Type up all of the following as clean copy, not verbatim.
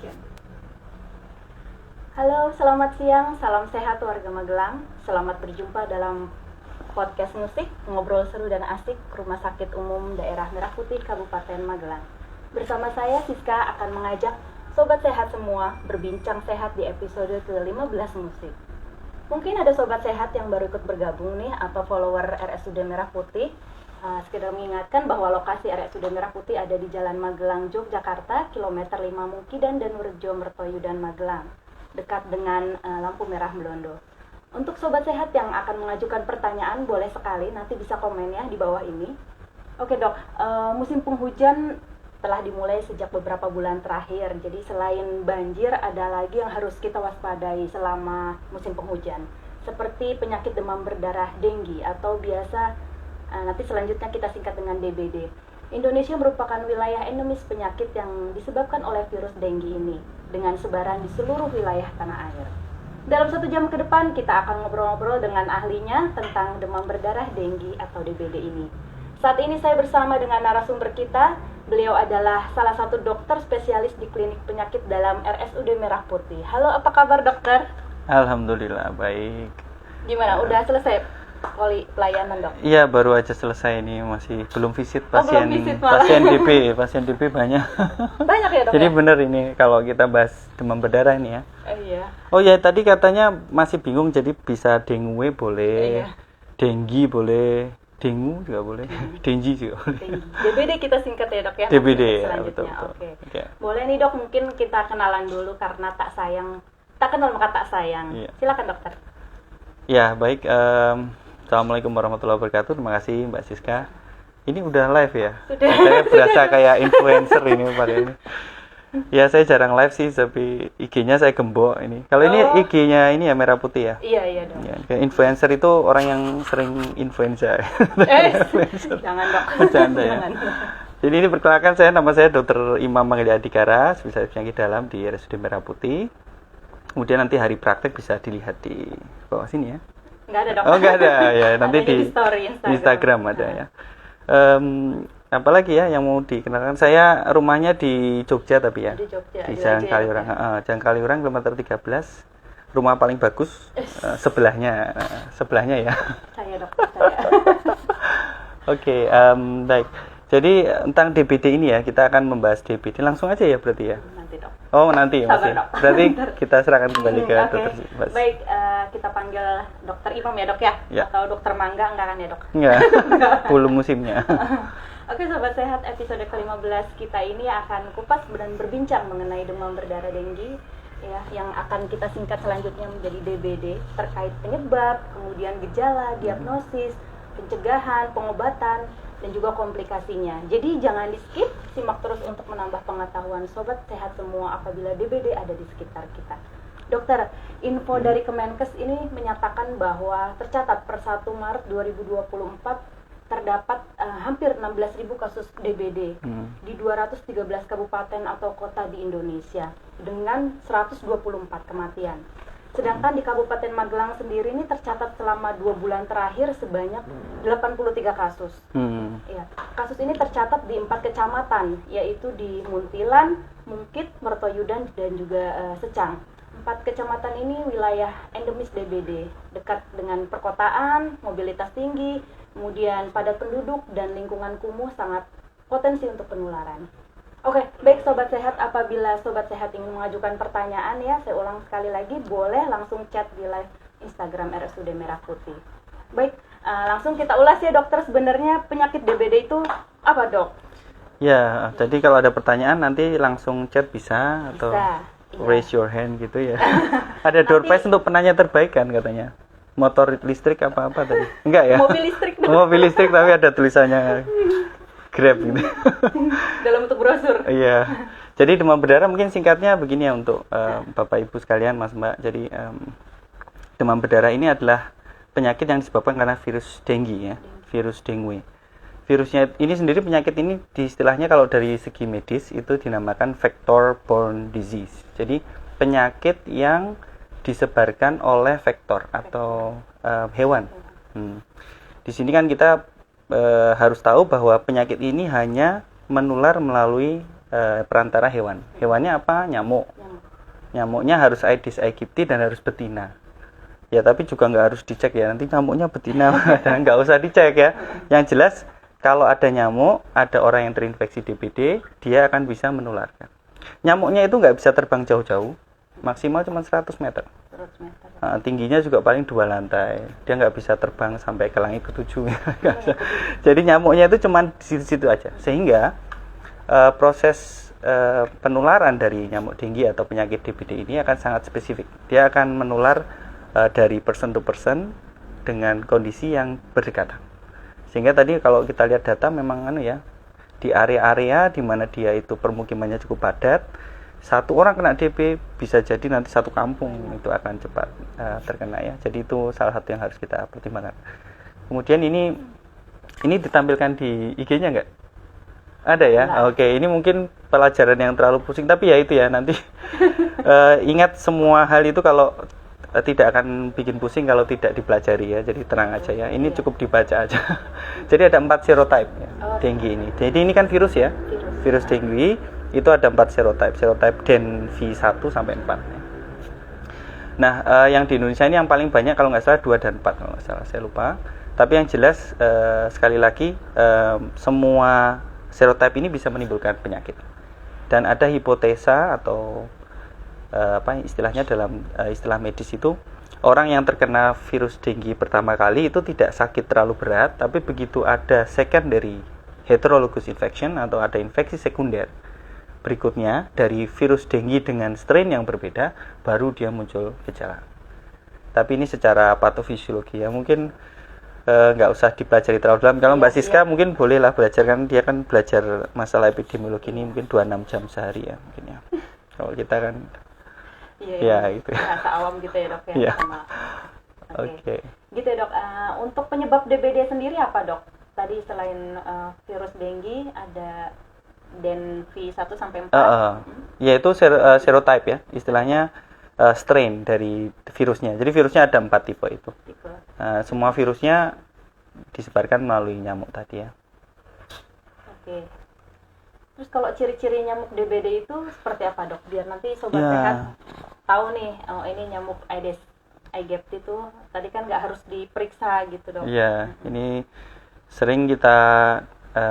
Action. Halo, selamat siang, salam sehat warga Magelang. Selamat berjumpa dalam podcast musik Ngobrol Seru dan Asik Rumah Sakit Umum Daerah Merah Putih Kabupaten Magelang. Bersama saya Siska akan mengajak sobat sehat semua berbincang sehat di episode ke-15 musik. Mungkin ada sobat sehat yang baru ikut bergabung nih atau follower RSUD Merah Putih. Sekedar mengingatkan bahwa lokasi RSUD Merah Putih ada di Jalan Magelang, Yogyakarta, kilometer 5 Mukidan dan Nurjo Mertoyudan Magelang, dekat dengan lampu merah Melondo. Untuk sobat sehat yang akan mengajukan pertanyaan, boleh sekali nanti bisa komen ya di bawah ini. Oke dok, musim penghujan telah dimulai sejak beberapa bulan terakhir. Jadi selain banjir, ada lagi yang harus kita waspadai selama musim penghujan, seperti penyakit demam berdarah dengue atau biasa nanti selanjutnya kita singkat dengan DBD. Indonesia merupakan wilayah endemis penyakit yang disebabkan oleh virus dengue ini, dengan sebaran di seluruh wilayah tanah air. Dalam 1 jam ke depan kita akan ngobrol-ngobrol dengan ahlinya tentang demam berdarah dengue atau DBD ini. Saat ini saya bersama dengan narasumber kita. Beliau adalah salah satu dokter spesialis di klinik penyakit dalam RSUD Merah Putih. Halo, apa kabar dokter? Alhamdulillah baik. Gimana, udah selesai pelayanan dok? Iya, baru aja selesai ini, masih belum visit belum pasien. visit malah. Pasien DB banyak. Banyak ya dok? Jadi ya? bener ini kalau kita bahas demam berdarah ini ya. Iya. Oh ya, tadi katanya masih bingung, jadi bisa dengue boleh, Iya. denggi boleh, dengu juga boleh, dengi juga boleh. DBD kita singkat ya dok ya? DBD ya, selanjutnya. betul. Oke. Oke. Boleh nih dok, mungkin kita kenalan dulu karena tak kenal maka tak sayang. Iya. Silakan dokter. Ya baik. Assalamualaikum warahmatullahi wabarakatuh. Terima kasih Mbak Siska. Ini udah live ya? Sudah. Saya berasa kayak influencer ini pada ini. Ya saya jarang live sih, tapi IG-nya saya gembok ini. Kalau ini IG-nya ini ya Merah Putih ya? Iya dok. Ya, kayak influencer itu orang yang sering influenza. Jangan dok. Bercanda ya. Jangan. Jadi ini perkenalkan, nama saya Dr. Imam Manggil Adhikara, spesialis penyakit dalam di RSUD Merah Putih. Kemudian nanti hari praktek bisa dilihat di bawah sini ya. Nggak ada dok. Oh nggak ada ya, nanti Adanya di story Instagram ada ya. Apalagi ya yang mau dikenalkan, saya rumahnya di Jogja tapi ya. Di Jogja. Di Jalan Kaliurang. Jalan Kaliurang kilometer 13. Rumah paling bagus sebelahnya ya. Saya dok. Saya. Oke, baik. Jadi tentang DBD ini ya, kita akan membahas DBD langsung aja ya berarti ya. Nanti dok. Oh nanti Sabar, masih. dok. Berarti kita serahkan kembali ke Oke. dokter. Baik, kita panggil dokter Imam ya dok ya? Ya. Atau dokter Mangga enggak kan ya dok? Enggak. Belum musimnya. Oke sobat sehat, episode ke-15 kita ini akan kupas dan berbincang mengenai demam berdarah dengue ya, yang akan kita singkat selanjutnya menjadi DBD, terkait penyebab, kemudian gejala, diagnosis, pencegahan, pengobatan, dan juga komplikasinya. Jadi jangan di skip, simak terus untuk menambah pengetahuan sobat sehat semua apabila DBD ada di sekitar kita. Dokter, info dari Kemenkes ini menyatakan bahwa tercatat per 1 Maret 2024 terdapat hampir 16.000 kasus DBD di 213 kabupaten atau kota di Indonesia dengan 124 kematian. Sedangkan di Kabupaten Magelang sendiri ini tercatat selama 2 bulan terakhir sebanyak 83 kasus. Ya, kasus ini tercatat di 4 kecamatan, yaitu di Muntilan, Mungkit, Mertoyudan, dan juga Secang. 4 kecamatan ini wilayah endemis DBD, dekat dengan perkotaan, mobilitas tinggi, kemudian padat penduduk dan lingkungan kumuh sangat potensi untuk penularan. Oke, baik sobat sehat, apabila sobat sehat ingin mengajukan pertanyaan ya, saya ulang sekali lagi, boleh langsung chat di live Instagram RSUD Merah Putih. Baik, langsung kita ulas ya dokter, sebenarnya penyakit DBD itu apa dok? Ya, jadi kalau ada pertanyaan nanti langsung chat bisa atau Bisa, raise your hand gitu ya. Ada door prize untuk penanya terbaik kan katanya. Motor listrik apa-apa tadi? Enggak ya? Mobil listrik dok. Mobil listrik tapi ada tulisannya Grab gitu. Dalam bentuk brosur. Iya. Jadi demam berdarah mungkin singkatnya begini ya untuk Bapak Ibu sekalian, Mas Mbak. Jadi demam berdarah ini adalah penyakit yang disebabkan karena virus dengue ya, virus dengue. Virusnya ini sendiri, penyakit ini istilahnya kalau dari segi medis itu dinamakan vector-borne disease. Jadi penyakit yang disebarkan oleh vektor atau hewan. Di sini kan kita harus tahu bahwa penyakit ini hanya menular melalui perantara hewan. Hewannya apa? Nyamuk. Nyamuknya harus Aedes aegypti dan harus betina. Ya tapi juga nggak harus dicek ya, nanti nyamuknya betina dan nggak usah dicek ya. Yang jelas kalau ada nyamuk, ada orang yang terinfeksi DBD, dia akan bisa menularkan. Nyamuknya itu nggak bisa terbang jauh-jauh, maksimal cuma 100 meter. 100 meter. Tingginya juga paling 2 lantai. Dia nggak bisa terbang sampai ke langit ke-7. Jadi nyamuknya itu cuma di situ-situ aja. Sehingga proses penularan dari nyamuk denggi atau penyakit DBD ini akan sangat spesifik. Dia akan menular dari person to person dengan kondisi yang berdekatan. Sehingga tadi kalau kita lihat data memang di area-area di mana dia itu permukimannya cukup padat, satu orang kena DB bisa jadi nanti satu kampung itu akan cepat terkena ya. Jadi itu salah satu yang harus kita pertimbangkan. Kemudian ini ditampilkan di IG-nya nggak? Ada ya? Nah. Oke, ini mungkin pelajaran yang terlalu pusing, tapi ya itu ya nanti ingat semua hal itu kalau tidak akan bikin pusing kalau tidak dipelajari ya, jadi tenang aja ya, ini cukup dibaca aja. Jadi ada 4 serotype ya, denggi ini. Jadi ini kan virus ya, virus denggi itu ada 4 serotype DEN V1 sampai 4 ya. Nah yang di Indonesia ini yang paling banyak kalau nggak salah 2 dan 4 kalau nggak salah, saya lupa. Tapi yang jelas sekali lagi semua serotype ini bisa menimbulkan penyakit. Dan ada hipotesa atau istilahnya dalam istilah medis itu, orang yang terkena virus denggi pertama kali itu tidak sakit terlalu berat, tapi begitu ada secondary heterologous infection atau ada infeksi sekunder berikutnya dari virus denggi dengan strain yang berbeda, baru dia muncul gejala. Tapi ini secara patofisiologi ya, mungkin nggak usah dipelajari terlalu dalam. Kalau Mbak Siska mungkin bolehlah belajar, kan dia kan belajar masalah epidemiologi ini mungkin 26 jam sehari ya mungkin ya. Kalau kita kan itu bahasa awam gitu ya dok ya. Iya. Oke. Gitu ya dok. Untuk penyebab DBD sendiri apa dok? Tadi selain virus denggi ada DEN V1 sampai 4. Yaitu serotype ya, istilahnya strain dari virusnya. Jadi virusnya ada 4 tipe itu. Semua virusnya disebarkan melalui nyamuk tadi ya. Oke. Terus kalau ciri-ciri nyamuk DBD itu seperti apa dok? Biar nanti sobat sehat tahu nih, oh ini nyamuk Aedes aegypti itu tadi kan nggak harus diperiksa gitu dok. Iya, ini sering kita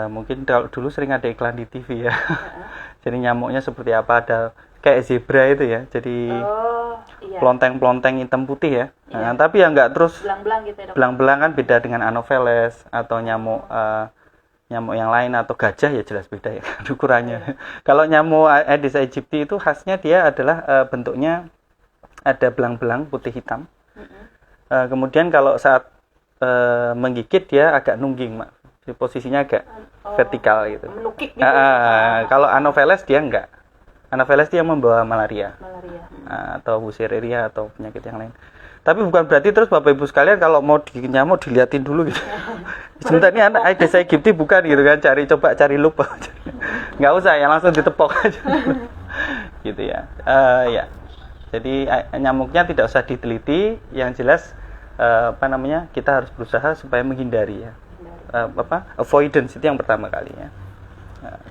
mungkin dulu sering ada iklan di TV ya. Jadi nyamuknya seperti apa, ada kayak zebra itu ya. Jadi pelonteng-pelonteng hitam putih ya. Nah, tapi ya nggak terus belang-belang gitu ya dok. Belang-belang kan beda dengan Anopheles atau nyamuk yang lain atau gajah ya jelas beda ya ukurannya. Kalau nyamuk Aedes aegypti itu khasnya dia adalah bentuknya ada belang-belang putih hitam. Kemudian kalau saat menggigit dia agak nungging, Mak. Posisinya agak vertikal gitu. Menukik gitu. Kalau Anopheles dia enggak. Anopheles dia membawa malaria. Atau Wuchereria atau penyakit yang lain. Tapi bukan berarti terus Bapak Ibu sekalian kalau mau digigit nyamuk diliatin dulu gitu. Sebentar ini anak Aedes aegypti bukan gitu kan, coba cari lupa. Nggak usah ya, langsung ditepok aja. Gitu ya. Ya. Jadi nyamuknya tidak usah diteliti, yang jelas kita harus berusaha supaya menghindari ya. Avoidance itu yang pertama kali ya.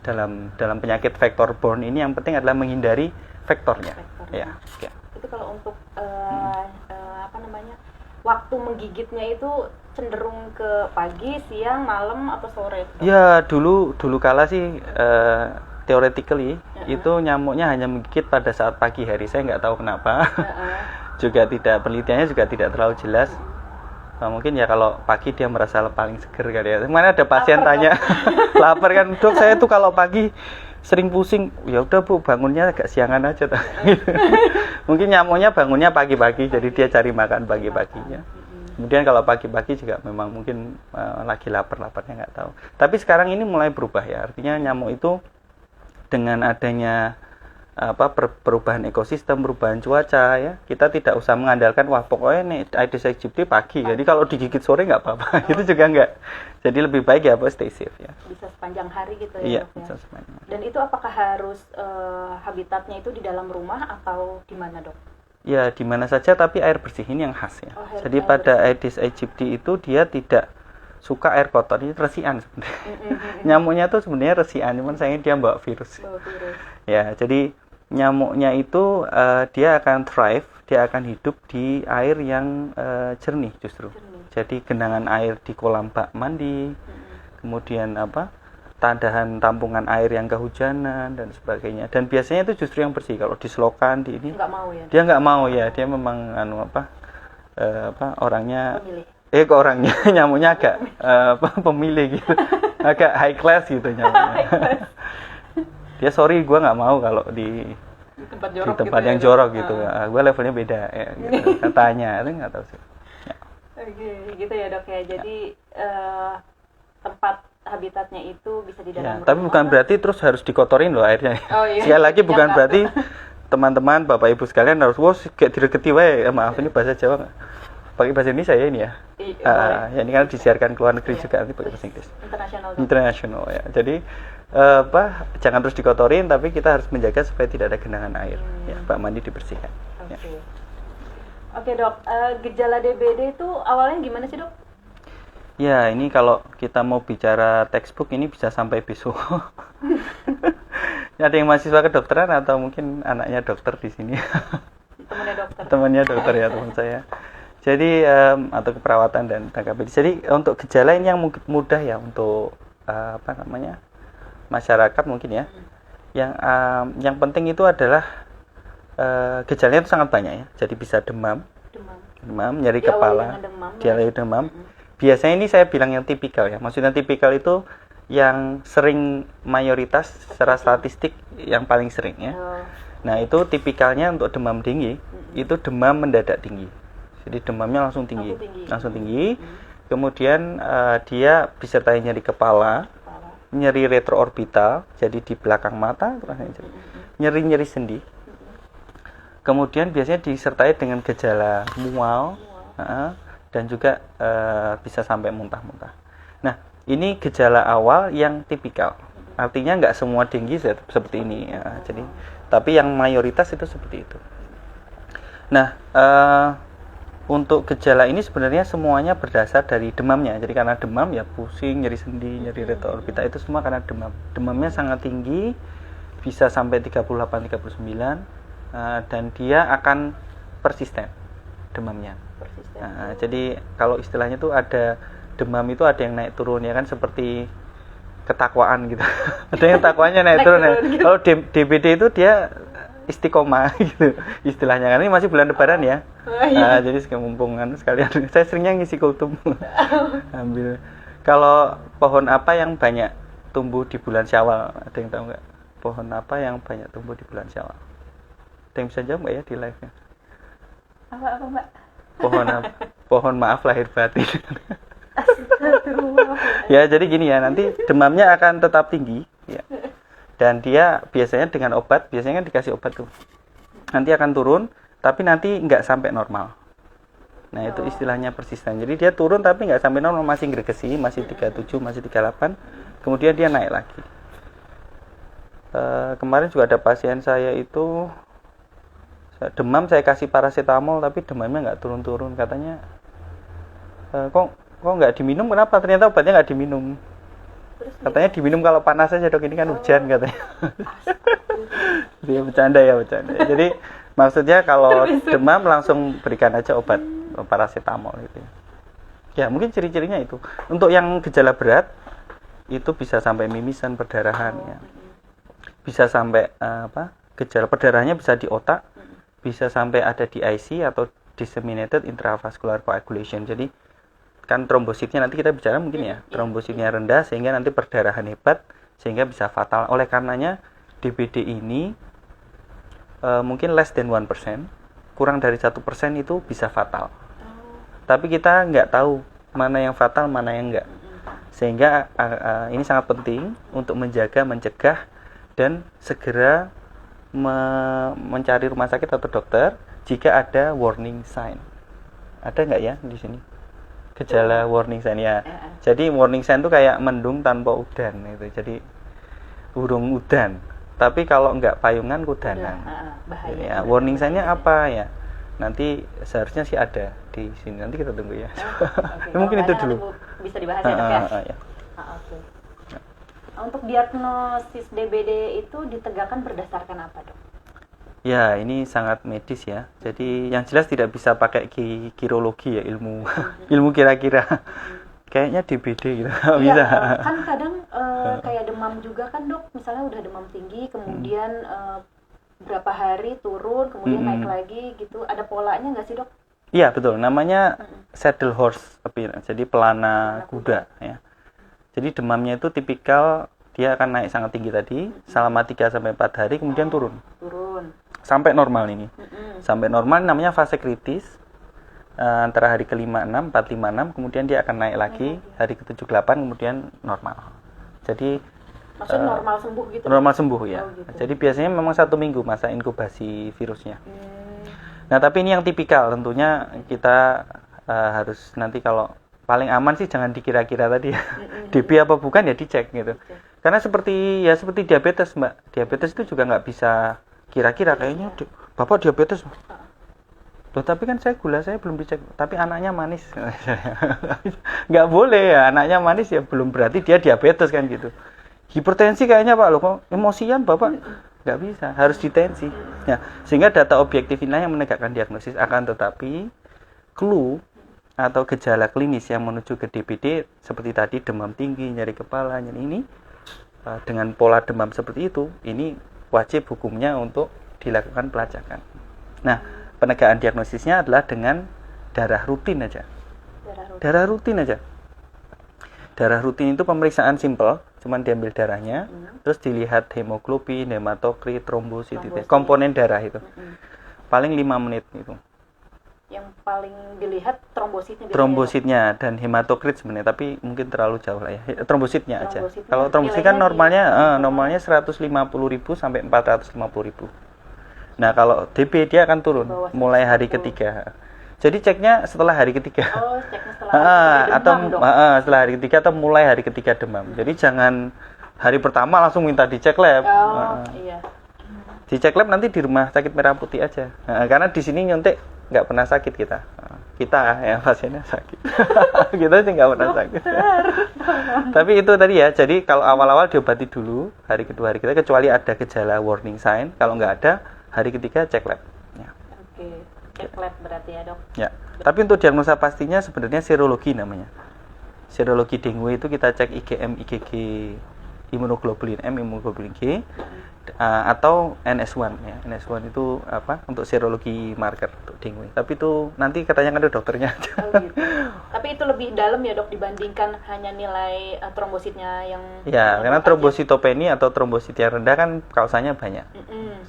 Dalam penyakit vector borne ini yang penting adalah menghindari vektornya. Ya. Itu kalau untuk waktu menggigitnya itu cenderung ke pagi, siang, malam atau sore? Ya dulu kala sih theoretically itu nyamuknya hanya menggigit pada saat pagi hari. Saya nggak tahu kenapa. Juga penelitiannya juga tidak terlalu jelas. Mungkin ya kalau pagi dia merasa paling seger kali ya. Kemarin ada pasien tanya lapar kan, dok saya tuh kalau pagi sering pusing. Ya udah Bu, bangunnya agak siangan aja. Mungkin nyamuknya bangunnya pagi-pagi, jadi dia cari makan pagi-paginya. Kemudian kalau pagi-pagi juga memang mungkin lagi lapar-laparnya nggak tahu. Tapi sekarang ini mulai berubah ya, artinya nyamuk itu dengan adanya perubahan ekosistem, perubahan cuaca ya, kita tidak usah mengandalkan wah pokoknya nih Aedes aegypti pagi, jadi kalau digigit sore nggak apa-apa. Itu juga nggak. Jadi lebih baik ya stay safe ya. Bisa sepanjang hari gitu ya. Iya, bisa sepanjang hari. Dan itu apakah harus habitatnya itu di dalam rumah atau di mana dok? Ya di mana saja, tapi air bersih ini yang khas ya. Jadi pada Aedes aegypti itu dia tidak suka air kotor, ini resian sebenarnya. Nyamuknya tuh sebenarnya resian, cuman sayangnya dia bawa virus. Ya, jadi nyamuknya itu dia akan thrive, dia akan hidup di air yang jernih justru. Jadi genangan air di kolam bak mandi, kemudian tandahan tampungan air yang kehujanan dan sebagainya. Dan biasanya itu justru yang bersih. Kalau di selokan di ini nggak mau ya? Dia nggak mau ya, dia memang orangnya Pemilih. kok orangnya nyamuknya agak pemilih gitu. Agak high class gitu nyamuknya. Dia sorry gue nggak mau kalau di tempat yang jorok gitu. Gue levelnya beda ya, gitu. Katanya itu nggak tahu sih. Ya. Oke, gitu ya dok ya. Jadi tempat habitatnya itu bisa di dalam rumah. Tapi bukan berarti terus harus dikotorin loh airnya. Oh, iya. Sekali lagi bukan Ya, berarti teman-teman, bapak ibu sekalian harus kayak direketi wae. Maaf ini bahasa Jawa pakai bahasa Indonesia ya ini ya. Ya ini kan disiarkan ke luar negeri juga, nanti pakai bahasa Inggris. Internasional ya. Jadi jangan terus dikotorin, tapi kita harus menjaga supaya tidak ada genangan air. Ya, bak mandi dibersihkan. Oke. Ya. Oke dok, gejala DBD itu awalnya gimana sih dok? Ya ini kalau kita mau bicara textbook ini bisa sampai besok. Ada yang mahasiswa kedokteran atau mungkin anaknya dokter di sini? Temannya dokter. Temannya dokter ya teman saya. Jadi atau keperawatan dan tenaga medis. Jadi untuk gejala ini yang mudah ya untuk masyarakat mungkin ya. Yang penting itu adalah gejalanya itu sangat banyak ya. Jadi bisa demam, nyeri kepala, diawali demam. Biasanya ini saya bilang yang tipikal ya. Maksudnya tipikal itu yang sering mayoritas secara statistik yang paling sering ya. Nah itu tipikalnya untuk demam tinggi itu demam mendadak tinggi. Jadi demamnya langsung tinggi. Kemudian dia disertai nyeri kepala, nyeri retroorbital, jadi di belakang mata, nyeri sendi. Kemudian biasanya disertai dengan gejala mual, dan juga bisa sampai muntah-muntah. Nah, ini gejala awal yang tipikal. Artinya nggak semua denggi seperti ini. Ya. Jadi, tapi yang mayoritas itu seperti itu. Nah, untuk gejala ini sebenarnya semuanya berdasar dari demamnya. Jadi karena demam ya pusing, nyeri sendi, nyeri retroorbital itu semua karena demam. Demamnya sangat tinggi, bisa sampai 38-39, dan dia akan persisten demamnya. Jadi kalau istilahnya tuh ada demam itu ada yang naik turun ya kan, seperti ketakwaan gitu. Ada yang takwaannya naik turun ya. Kalau DBD itu dia istiqomah gitu istilahnya, kan ini masih bulan lebaran ya. Jadi mumpung sekalian saya seringnya ngisi kultum. Ambil. Kalau pohon apa yang banyak tumbuh di bulan Syawal, ada yang tahu nggak? Pohon apa yang banyak tumbuh di bulan Syawal? Ada yang bisa jawab nggak ya di live nya? Apa mbak? Pohon maaf lahir batin. Ya jadi gini ya, nanti demamnya akan tetap tinggi ya. Dan dia biasanya dengan obat, biasanya kan dikasih obat tuh, nanti akan turun, tapi nanti nggak sampai normal. Nah itu istilahnya persisten. Jadi dia turun tapi nggak sampai normal, masih gregesi, masih 37, masih 38, kemudian dia naik lagi. Kemarin juga ada pasien saya itu demam, saya kasih paracetamol tapi demamnya nggak turun-turun. Katanya kok nggak diminum, kenapa? Ternyata obatnya nggak diminum. Katanya diminum kalau panas aja dok, ini kan hujan katanya. Dia bercanda. Jadi maksudnya kalau demam langsung berikan aja obat paracetamol gitu. Ya mungkin ciri-cirinya itu. Untuk yang gejala berat itu bisa sampai mimisan, perdarahan ya. Bisa sampai gejala perdarahannya bisa di otak, bisa sampai ada di IC atau disseminated intravascular coagulation. Jadi kan trombositnya nanti kita bicara mungkin ya, trombositnya rendah sehingga nanti perdarahan hebat sehingga bisa fatal. Oleh karenanya DBD ini mungkin less than 1%, kurang dari 1% itu bisa fatal. Tapi kita nggak tahu mana yang fatal, mana yang enggak. Sehingga ini sangat penting untuk menjaga, mencegah dan segera mencari rumah sakit atau dokter jika ada warning sign. Ada nggak ya di sini? Gejala warning sign ya. Jadi warning sign itu kayak mendung tanpa udan gitu. Jadi burung udan. Tapi kalau enggak payungan kudanan. Ya, warning sign-nya apa ya? Nanti seharusnya sih ada di sini. Nanti kita tunggu ya. Mungkin itu dulu. Bisa dibahas ya, Dok ya. Oke. Untuk diagnosis DBD itu ditegakkan berdasarkan apa, Dok? Ya, ini sangat medis ya. Jadi yang jelas tidak bisa pakai kirologi ya, ilmu ilmu kira-kira. Kayaknya DBD gitu. Nggak Iya, bisa. kan kadang kayak demam juga kan dok, misalnya udah demam tinggi, kemudian berapa hari turun, kemudian naik lagi gitu, ada polanya nggak sih dok? Iya, betul. Namanya saddle horse appearance. Jadi pelana kuda ya. Jadi demamnya itu tipikal dia akan naik sangat tinggi tadi selama 3 sampai 4 hari kemudian turun. Sampai normal ini. Sampai normal namanya fase kritis. Antara hari ke-5, 6, 4, 5, 6 kemudian dia akan naik lagi hari ke-7, 8 kemudian normal. Jadi maksudnya normal sembuh gitu? Normal sembuh ya. Gitu. Jadi biasanya memang 1 minggu masa inkubasi virusnya. Nah tapi ini yang tipikal tentunya kita harus nanti kalau paling aman sih jangan dikira-kira tadi ya. DB apa bukan ya dicek gitu. Karena seperti diabetes mbak. Diabetes itu juga nggak bisa kira-kira kayaknya bapak diabetes. Loh, tapi kan gula saya belum dicek, tapi anaknya manis. Nggak boleh ya, anaknya manis ya belum berarti dia diabetes kan gitu. Hipertensi kayaknya pak, loh kok emosian bapak, nggak bisa, harus ditensi. Ya, sehingga data objektif inilah yang menegakkan diagnosis. Akan tetapi clue atau gejala klinis yang menuju ke DBD seperti tadi demam tinggi, nyeri kepala, nyeri ini dengan pola demam seperti itu, ini wajib hukumnya untuk dilakukan pelacakan. Nah, penegakan diagnosisnya adalah dengan darah rutin aja. Darah rutin aja. Darah rutin itu pemeriksaan simpel, cuman diambil darahnya, terus dilihat hemoglobin, hematokrit, trombosit, itu, komponen darah itu. Paling 5 menit itu. Yang paling dilihat trombositnya. Trombositnya dan hematokrit sebenarnya, tapi mungkin terlalu jauh lah ya. Trombositnya aja. Kalau trombosit kan normalnya 150.000 sampai 450.000. Nah kalau DB dia akan turun mulai hari ketiga. Jadi ceknya setelah hari ketiga. Oh, ceknya setelah hari ketiga setelah hari ketiga atau mulai hari ketiga demam. Jadi jangan hari pertama langsung minta dicek lab. Iya. Dicek lab nanti di rumah sakit Merah Putih aja. Karena di sini nyuntik nggak pernah sakit kita. Kita ya pasiennya sakit. Kita sih nggak pernah sakit. Tapi itu tadi ya. Jadi kalau awal-awal diobati dulu hari kedua hari ketiga kecuali ada gejala warning sign. Kalau nggak ada hari ketiga cek lab. Ya. Oke, cek lab berarti ya dok. Ya. Tapi untuk diagnosa pastinya sebenarnya serologi namanya. Serologi dengue itu kita cek IgM, IgG, imunoglobulin M, imunoglobulin G, atau NS1 ya. NS1 itu apa? Untuk serologi marker untuk dengue. Tapi itu nanti katanya ada dokternya aja. Oh, gitu. Tapi itu lebih dalam ya dok dibandingkan hanya nilai trombositnya yang. Ya, karena trombositopenia atau trombosit yang rendah kan kausanya banyak.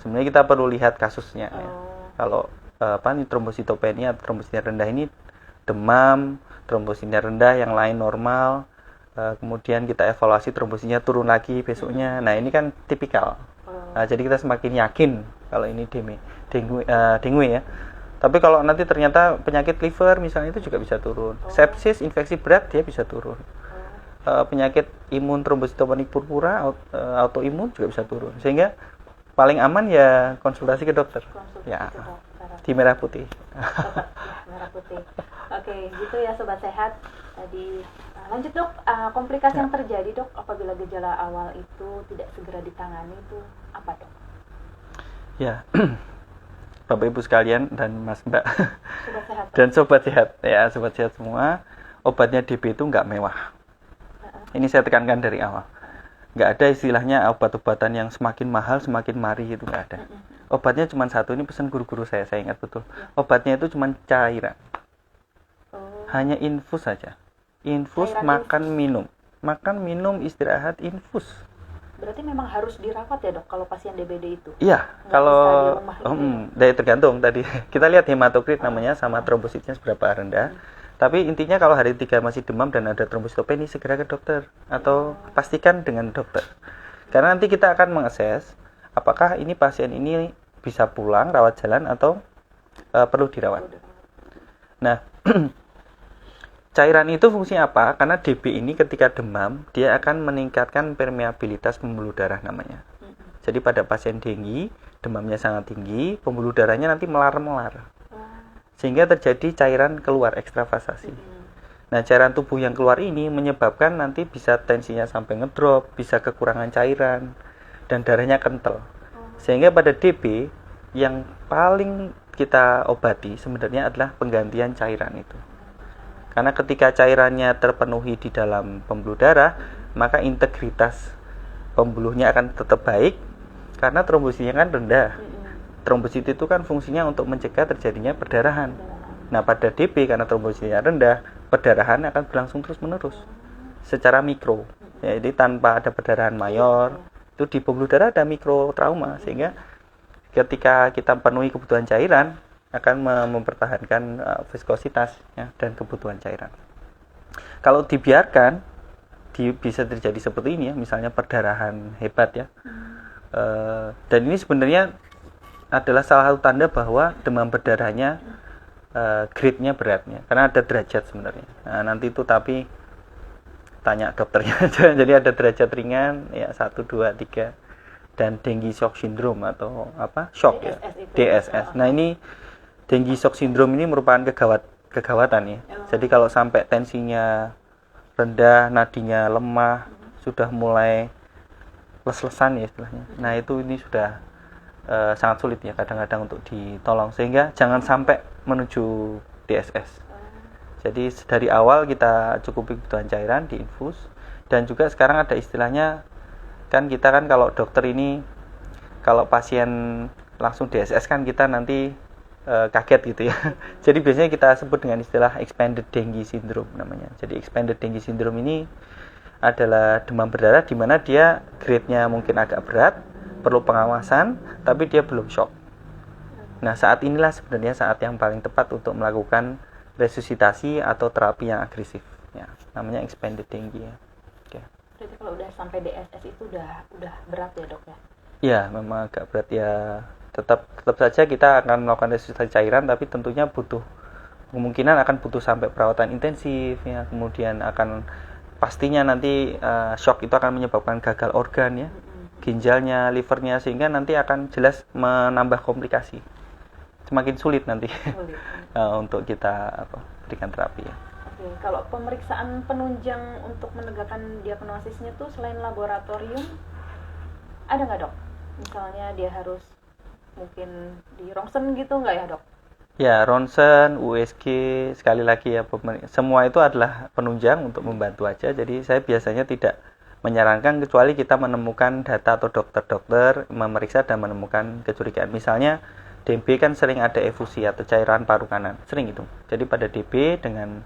Sebenarnya kita perlu lihat kasusnya. Ya. Kalau trombositopenia atau trombosit yang rendah ini demam, trombositnya rendah, yang lain normal. Kemudian kita evaluasi trombositnya turun lagi besoknya. Nah ini kan tipikal. Nah, jadi kita semakin yakin kalau ini dengue ya. Tapi kalau nanti ternyata penyakit liver misalnya itu juga bisa turun. Sepsis, infeksi berat dia bisa turun. Penyakit imun trombositopenik purpura, autoimun juga bisa turun. Sehingga paling aman ya konsultasi ke dokter. Ya. Di Merah Putih. Merah Putih. Oke, gitu ya sobat sehat. Tadi lanjut dok, komplikasi yang terjadi dok apabila gejala awal itu tidak segera ditangani itu apa dok? Ya, Bapak Ibu sekalian dan Mas Mbak sobat sehat, dan sobat sehat ya, sobat sehat semua, obatnya DB itu nggak mewah. Ini saya tekankan dari awal. Nggak ada istilahnya obat-obatan yang semakin mahal semakin mari, itu nggak ada. Obatnya cuma satu, ini pesan guru-guru saya ingat betul. Obatnya itu cuma cairan. Hanya infus saja. Infus, makan, minum, istirahat, infus. Berarti memang harus dirawat ya dok kalau pasien DBD itu? Iya, kalau dari tergantung tadi kita lihat hematokrit namanya sama trombositnya seberapa rendah. Tapi intinya kalau hari 3 masih demam dan ada trombositopenia segera ke dokter atau pastikan dengan dokter. Karena nanti kita akan mengakses apakah ini pasien ini bisa pulang rawat jalan atau perlu dirawat. Nah, cairan itu fungsinya apa? Karena DB ini ketika demam, dia akan meningkatkan permeabilitas pembuluh darah namanya. Jadi pada pasien dengue, demamnya sangat tinggi, pembuluh darahnya nanti melar-melar. Sehingga terjadi cairan keluar ekstravasasi. Nah, cairan tubuh yang keluar ini menyebabkan nanti bisa tensinya sampai ngedrop, bisa kekurangan cairan, dan darahnya kental. Sehingga pada DB, yang paling kita obati sebenarnya adalah penggantian cairan itu. Karena ketika cairannya terpenuhi di dalam pembuluh darah, maka integritas pembuluhnya akan tetap baik karena trombositnya kan rendah. Trombosit itu kan fungsinya untuk mencegah terjadinya perdarahan. Nah, pada DB karena trombositnya rendah, perdarahan akan berlangsung terus-menerus secara mikro. Jadi tanpa ada perdarahan mayor, itu di pembuluh darah ada mikro trauma, sehingga ketika kita penuhi kebutuhan cairan akan mempertahankan viskositas ya, dan kebutuhan cairan. Kalau dibiarkan bisa terjadi seperti ini ya, misalnya perdarahan hebat ya. Dan ini sebenarnya adalah salah satu tanda bahwa demam berdarahnya grade-nya beratnya, karena ada derajat sebenarnya. Nah, nanti itu tapi tanya dokternya aja. Jadi ada derajat ringan ya 1, 2, 3 dan dengue shock syndrome atau shock DSS ya, itu. DSS. Nah, ini dengue shock syndrome ini merupakan kegawatan ya. Jadi kalau sampai tensinya rendah, nadinya lemah, sudah mulai les-lesan ya istilahnya. Nah, ini sudah sangat sulit ya kadang-kadang untuk ditolong, sehingga jangan sampai menuju DSS. Jadi dari awal kita cukupi kebutuhan cairan, diinfus, dan juga sekarang ada istilahnya kan, kita kan kalau dokter ini kalau pasien langsung DSS kan kita nanti kaget gitu ya. Jadi biasanya kita sebut dengan istilah expanded dengue syndrome namanya. Jadi expanded dengue syndrome ini adalah demam berdarah di mana dia grade-nya mungkin agak berat, perlu pengawasan, tapi dia belum shock. Nah, saat inilah sebenarnya saat yang paling tepat untuk melakukan resusitasi atau terapi yang agresif ya, namanya expanded dengue ya. Oke. Berarti kalau udah sampai DSS itu udah berat ya, Dok ya? Ya, memang agak berat ya. Tetap saja kita akan melakukan resusitasi cairan, tapi tentunya kemungkinan akan butuh sampai perawatan intensif ya. Kemudian akan pastinya nanti shock itu akan menyebabkan gagal organ ya, ginjalnya, livernya, sehingga nanti akan jelas menambah komplikasi. Semakin sulit nanti untuk kita berikan terapi ya. Oke, kalau pemeriksaan penunjang untuk menegakkan diagnosisnya tuh selain laboratorium ada nggak, Dok? Misalnya dia harus mungkin di ronsen gitu nggak ya, Dok? Ya, ronsen, USG, sekali lagi ya, semua itu adalah penunjang untuk membantu aja. Jadi saya biasanya tidak menyarankan kecuali kita menemukan data atau dokter memeriksa dan menemukan kecurigaan. Misalnya DB kan sering ada efusi atau cairan paru kanan, sering itu. Jadi pada DB dengan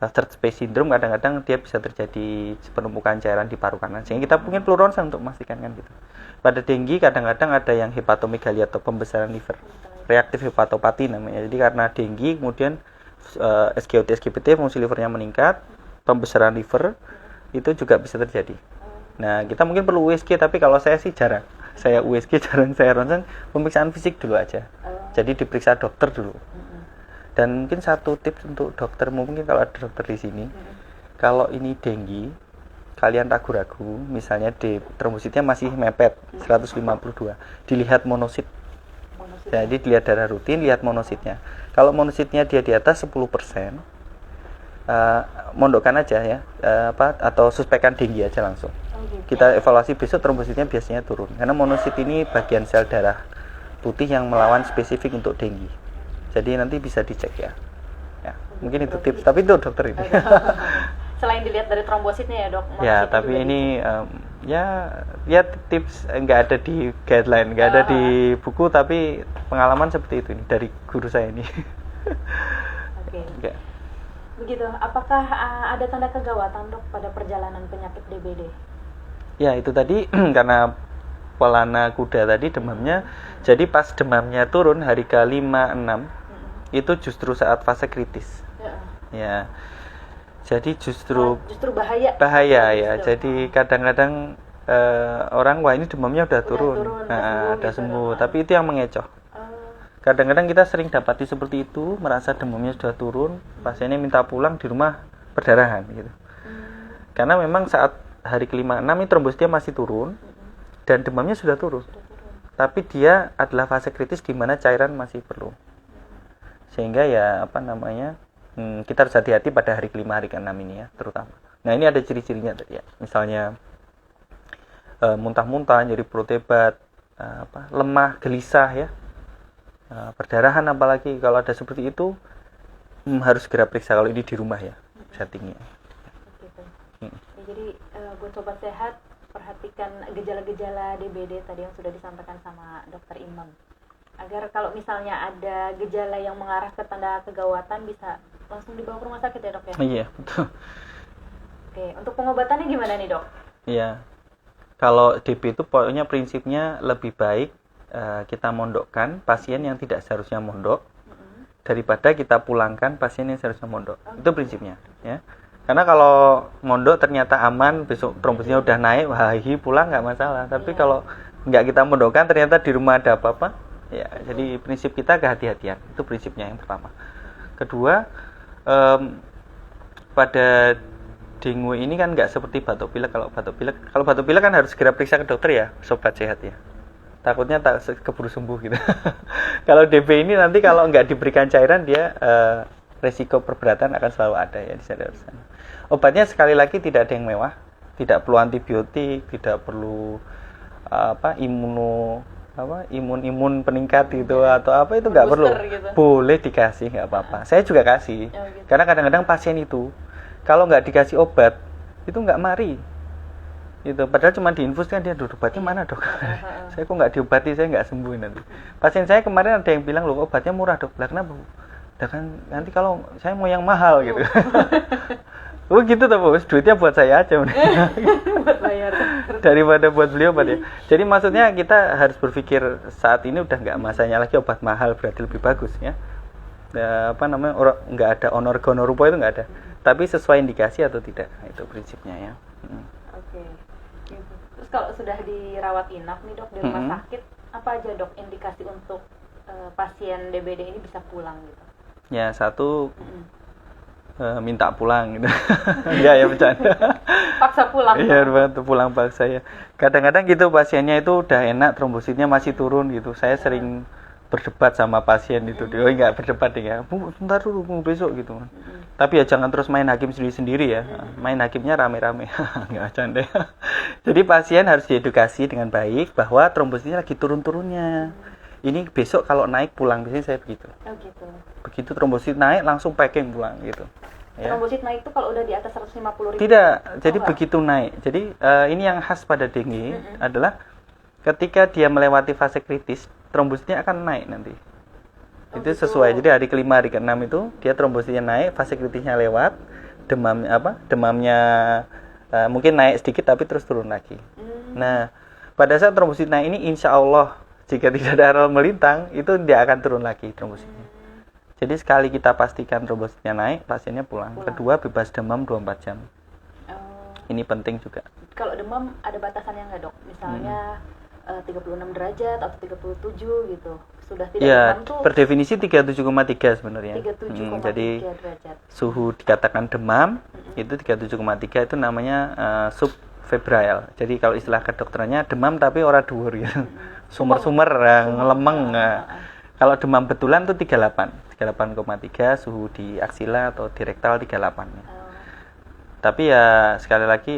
third space syndrome kadang-kadang dia bisa terjadi penumpukan cairan di paru kanan, sehingga kita mungkin perlu ronsen untuk memastikan kan gitu. Pada dengue kadang-kadang ada yang hepatomegalia atau pembesaran liver, reaktif hepatopati namanya. Jadi karena dengue kemudian SGOT SGPT fungsi livernya meningkat, pembesaran liver itu juga bisa terjadi. Nah, kita mungkin perlu USG, tapi kalau saya sih jarang. Saya USG jarang, saya ronsen, pemeriksaan fisik dulu aja. Jadi diperiksa dokter dulu. Dan mungkin satu tips untuk dokter, mungkin kalau ada dokter di sini, kalau ini dengue, kalian ragu-ragu, misalnya trombositnya masih mepet 152, dilihat monosit. Jadi dilihat darah rutin, lihat monositnya. Kalau monositnya dia di atas 10%, mondokkan aja ya, atau suspekkan dengue aja langsung. Kita evaluasi besok, trombositnya biasanya turun, karena monosit ini bagian sel darah putih yang melawan spesifik untuk dengue. Jadi nanti bisa dicek ya. Mungkin itu tips, tapi itu dokter ini. Selain dilihat dari trombositnya ya, Dok. Ya, tapi ini ya tips nggak ada di guideline, nggak ada di buku, tapi pengalaman seperti itu ini dari guru saya ini. Oke. Begitu. Apakah ada tanda kegawatan, Dok, pada perjalanan penyakit DBD? Ya, itu tadi karena pelana kuda tadi demamnya. Jadi pas demamnya turun hari ke-5, 6 itu justru saat fase kritis. Ya. Jadi justru bahaya ya. Jadi kadang-kadang orang wah ini demamnya udah turun udah sembuh, tapi itu yang mengecoh. Kadang-kadang kita sering dapati seperti itu, merasa demamnya sudah turun, pasiennya minta pulang, di rumah perdarahan gitu. Karena memang saat hari ke-5, 6 ini trombositnya masih turun dan demamnya sudah turun. Tapi dia adalah fase kritis di mana cairan masih perlu. Sehingga ya kita harus hati-hati pada hari ke-5, hari ke-6 ini ya terutama. Nah, ini ada ciri-cirinya tadi ya. Misalnya muntah-muntah, nyeri perut hebat, lemah, gelisah ya, perdarahan, apalagi kalau ada seperti itu harus segera periksa kalau ini di rumah ya settingnya. Gitu. Ya, jadi buat sobat sehat, perhatikan gejala-gejala DBD tadi yang sudah disampaikan sama Dokter Imam, agar kalau misalnya ada gejala yang mengarah ke tanda kegawatan bisa langsung dibawa ke rumah sakit ya dok ya? Iya, betul. Oke, untuk pengobatannya gimana nih dok? Iya, kalau DB itu pokoknya prinsipnya lebih baik kita mondokkan pasien yang tidak seharusnya mondok daripada kita pulangkan pasien yang seharusnya mondok. Itu prinsipnya ya. Karena kalau mondok ternyata aman, besok trombositnya udah naik, wah pulang nggak masalah. Tapi kalau nggak kita mondokkan ternyata di rumah ada apa-apa, ya. Jadi prinsip kita kehati-hatian. Itu prinsipnya yang pertama. Kedua, pada dengue ini kan nggak seperti batuk pilek. Kalau batuk pilek kan harus segera periksa ke dokter ya, sobat sehat ya. Takutnya tak keburu sembuh gitu. Kalau DB ini nanti kalau nggak diberikan cairan dia resiko perberatan akan selalu ada ya di sana. Obatnya sekali lagi tidak ada yang mewah, tidak perlu antibiotik, tidak perlu imun peningkat gitu atau apa, itu nggak perlu. Gitu. Boleh dikasih, nggak apa-apa. Saya juga kasih. Gitu. Karena kadang-kadang pasien itu kalau nggak dikasih obat itu nggak mari. Itu padahal cuma diinfus kan, dia obatnya mana dok? Saya kok nggak diobati, saya nggak sembuh nanti. Pasien saya kemarin ada yang bilang, loh obatnya murah dok. Lah kenapa? Lah kan nanti kalau saya mau yang mahal gitu. Oh gitu tuh bos, duitnya buat saya aja. Buat bayar. Daripada buat beli obat ya. Jadi maksudnya kita harus berpikir saat ini udah nggak masanya lagi obat mahal berarti lebih bagus ya. Orang nggak ada honor rupa itu nggak ada. Tapi sesuai indikasi atau tidak, itu prinsipnya ya. Oke. Terus kalau sudah dirawat inap nih dok di rumah sakit, apa aja dok indikasi untuk pasien DBD ini bisa pulang gitu? Ya satu, minta pulang gitu. Ya bercanda. Paksa pulang. Iya betul, pulang paksa ya. Kadang-kadang gitu pasiennya itu udah enak, trombositnya masih turun gitu. Saya sering berdebat sama pasien itu. Oh enggak berdebat ya. Bentar dulu besok gitu. Tapi ya jangan terus main hakim sendiri-sendiri ya. Main hakimnya rame-rame. Enggak bercanda. Jadi pasien harus diedukasi dengan baik bahwa trombositnya lagi turun-turunnya. Ini besok kalau naik pulang, biasanya saya begitu. Oh gitu. Begitu trombosit naik langsung packing pulang gitu. Ya. Trombosit naik itu kalau udah di atas 150.000? Tidak, jadi begitu naik. Jadi ini yang khas pada dengue adalah ketika dia melewati fase kritis, trombositnya akan naik nanti. Itu sesuai. Jadi hari kelima, hari keenam itu dia trombositnya naik, fase kritisnya lewat, demamnya mungkin naik sedikit tapi terus turun lagi. Nah, pada saat trombosit naik ini insya Allah jika tidak ada aral melintang, itu dia akan turun lagi trombositnya. Jadi sekali kita pastikan trombositnya naik, pasiennya pulang. Kedua, bebas demam 24 jam. Ini penting juga. Kalau demam ada batasannya nggak dok? Misalnya 36 derajat atau 37 gitu. Sudah tidak demam tuh? Per definisi 37,3 sebenarnya. 37,3 jadi derajat. Suhu dikatakan demam, itu 37,3 itu namanya subfebrile. Jadi kalau istilah kedokterannya demam tapi ora dhuwur gitu. Sumer-sumer ngelemeng. Kalau demam betulan tuh 38,3, suhu di aksila atau di rektal 38. Tapi ya sekali lagi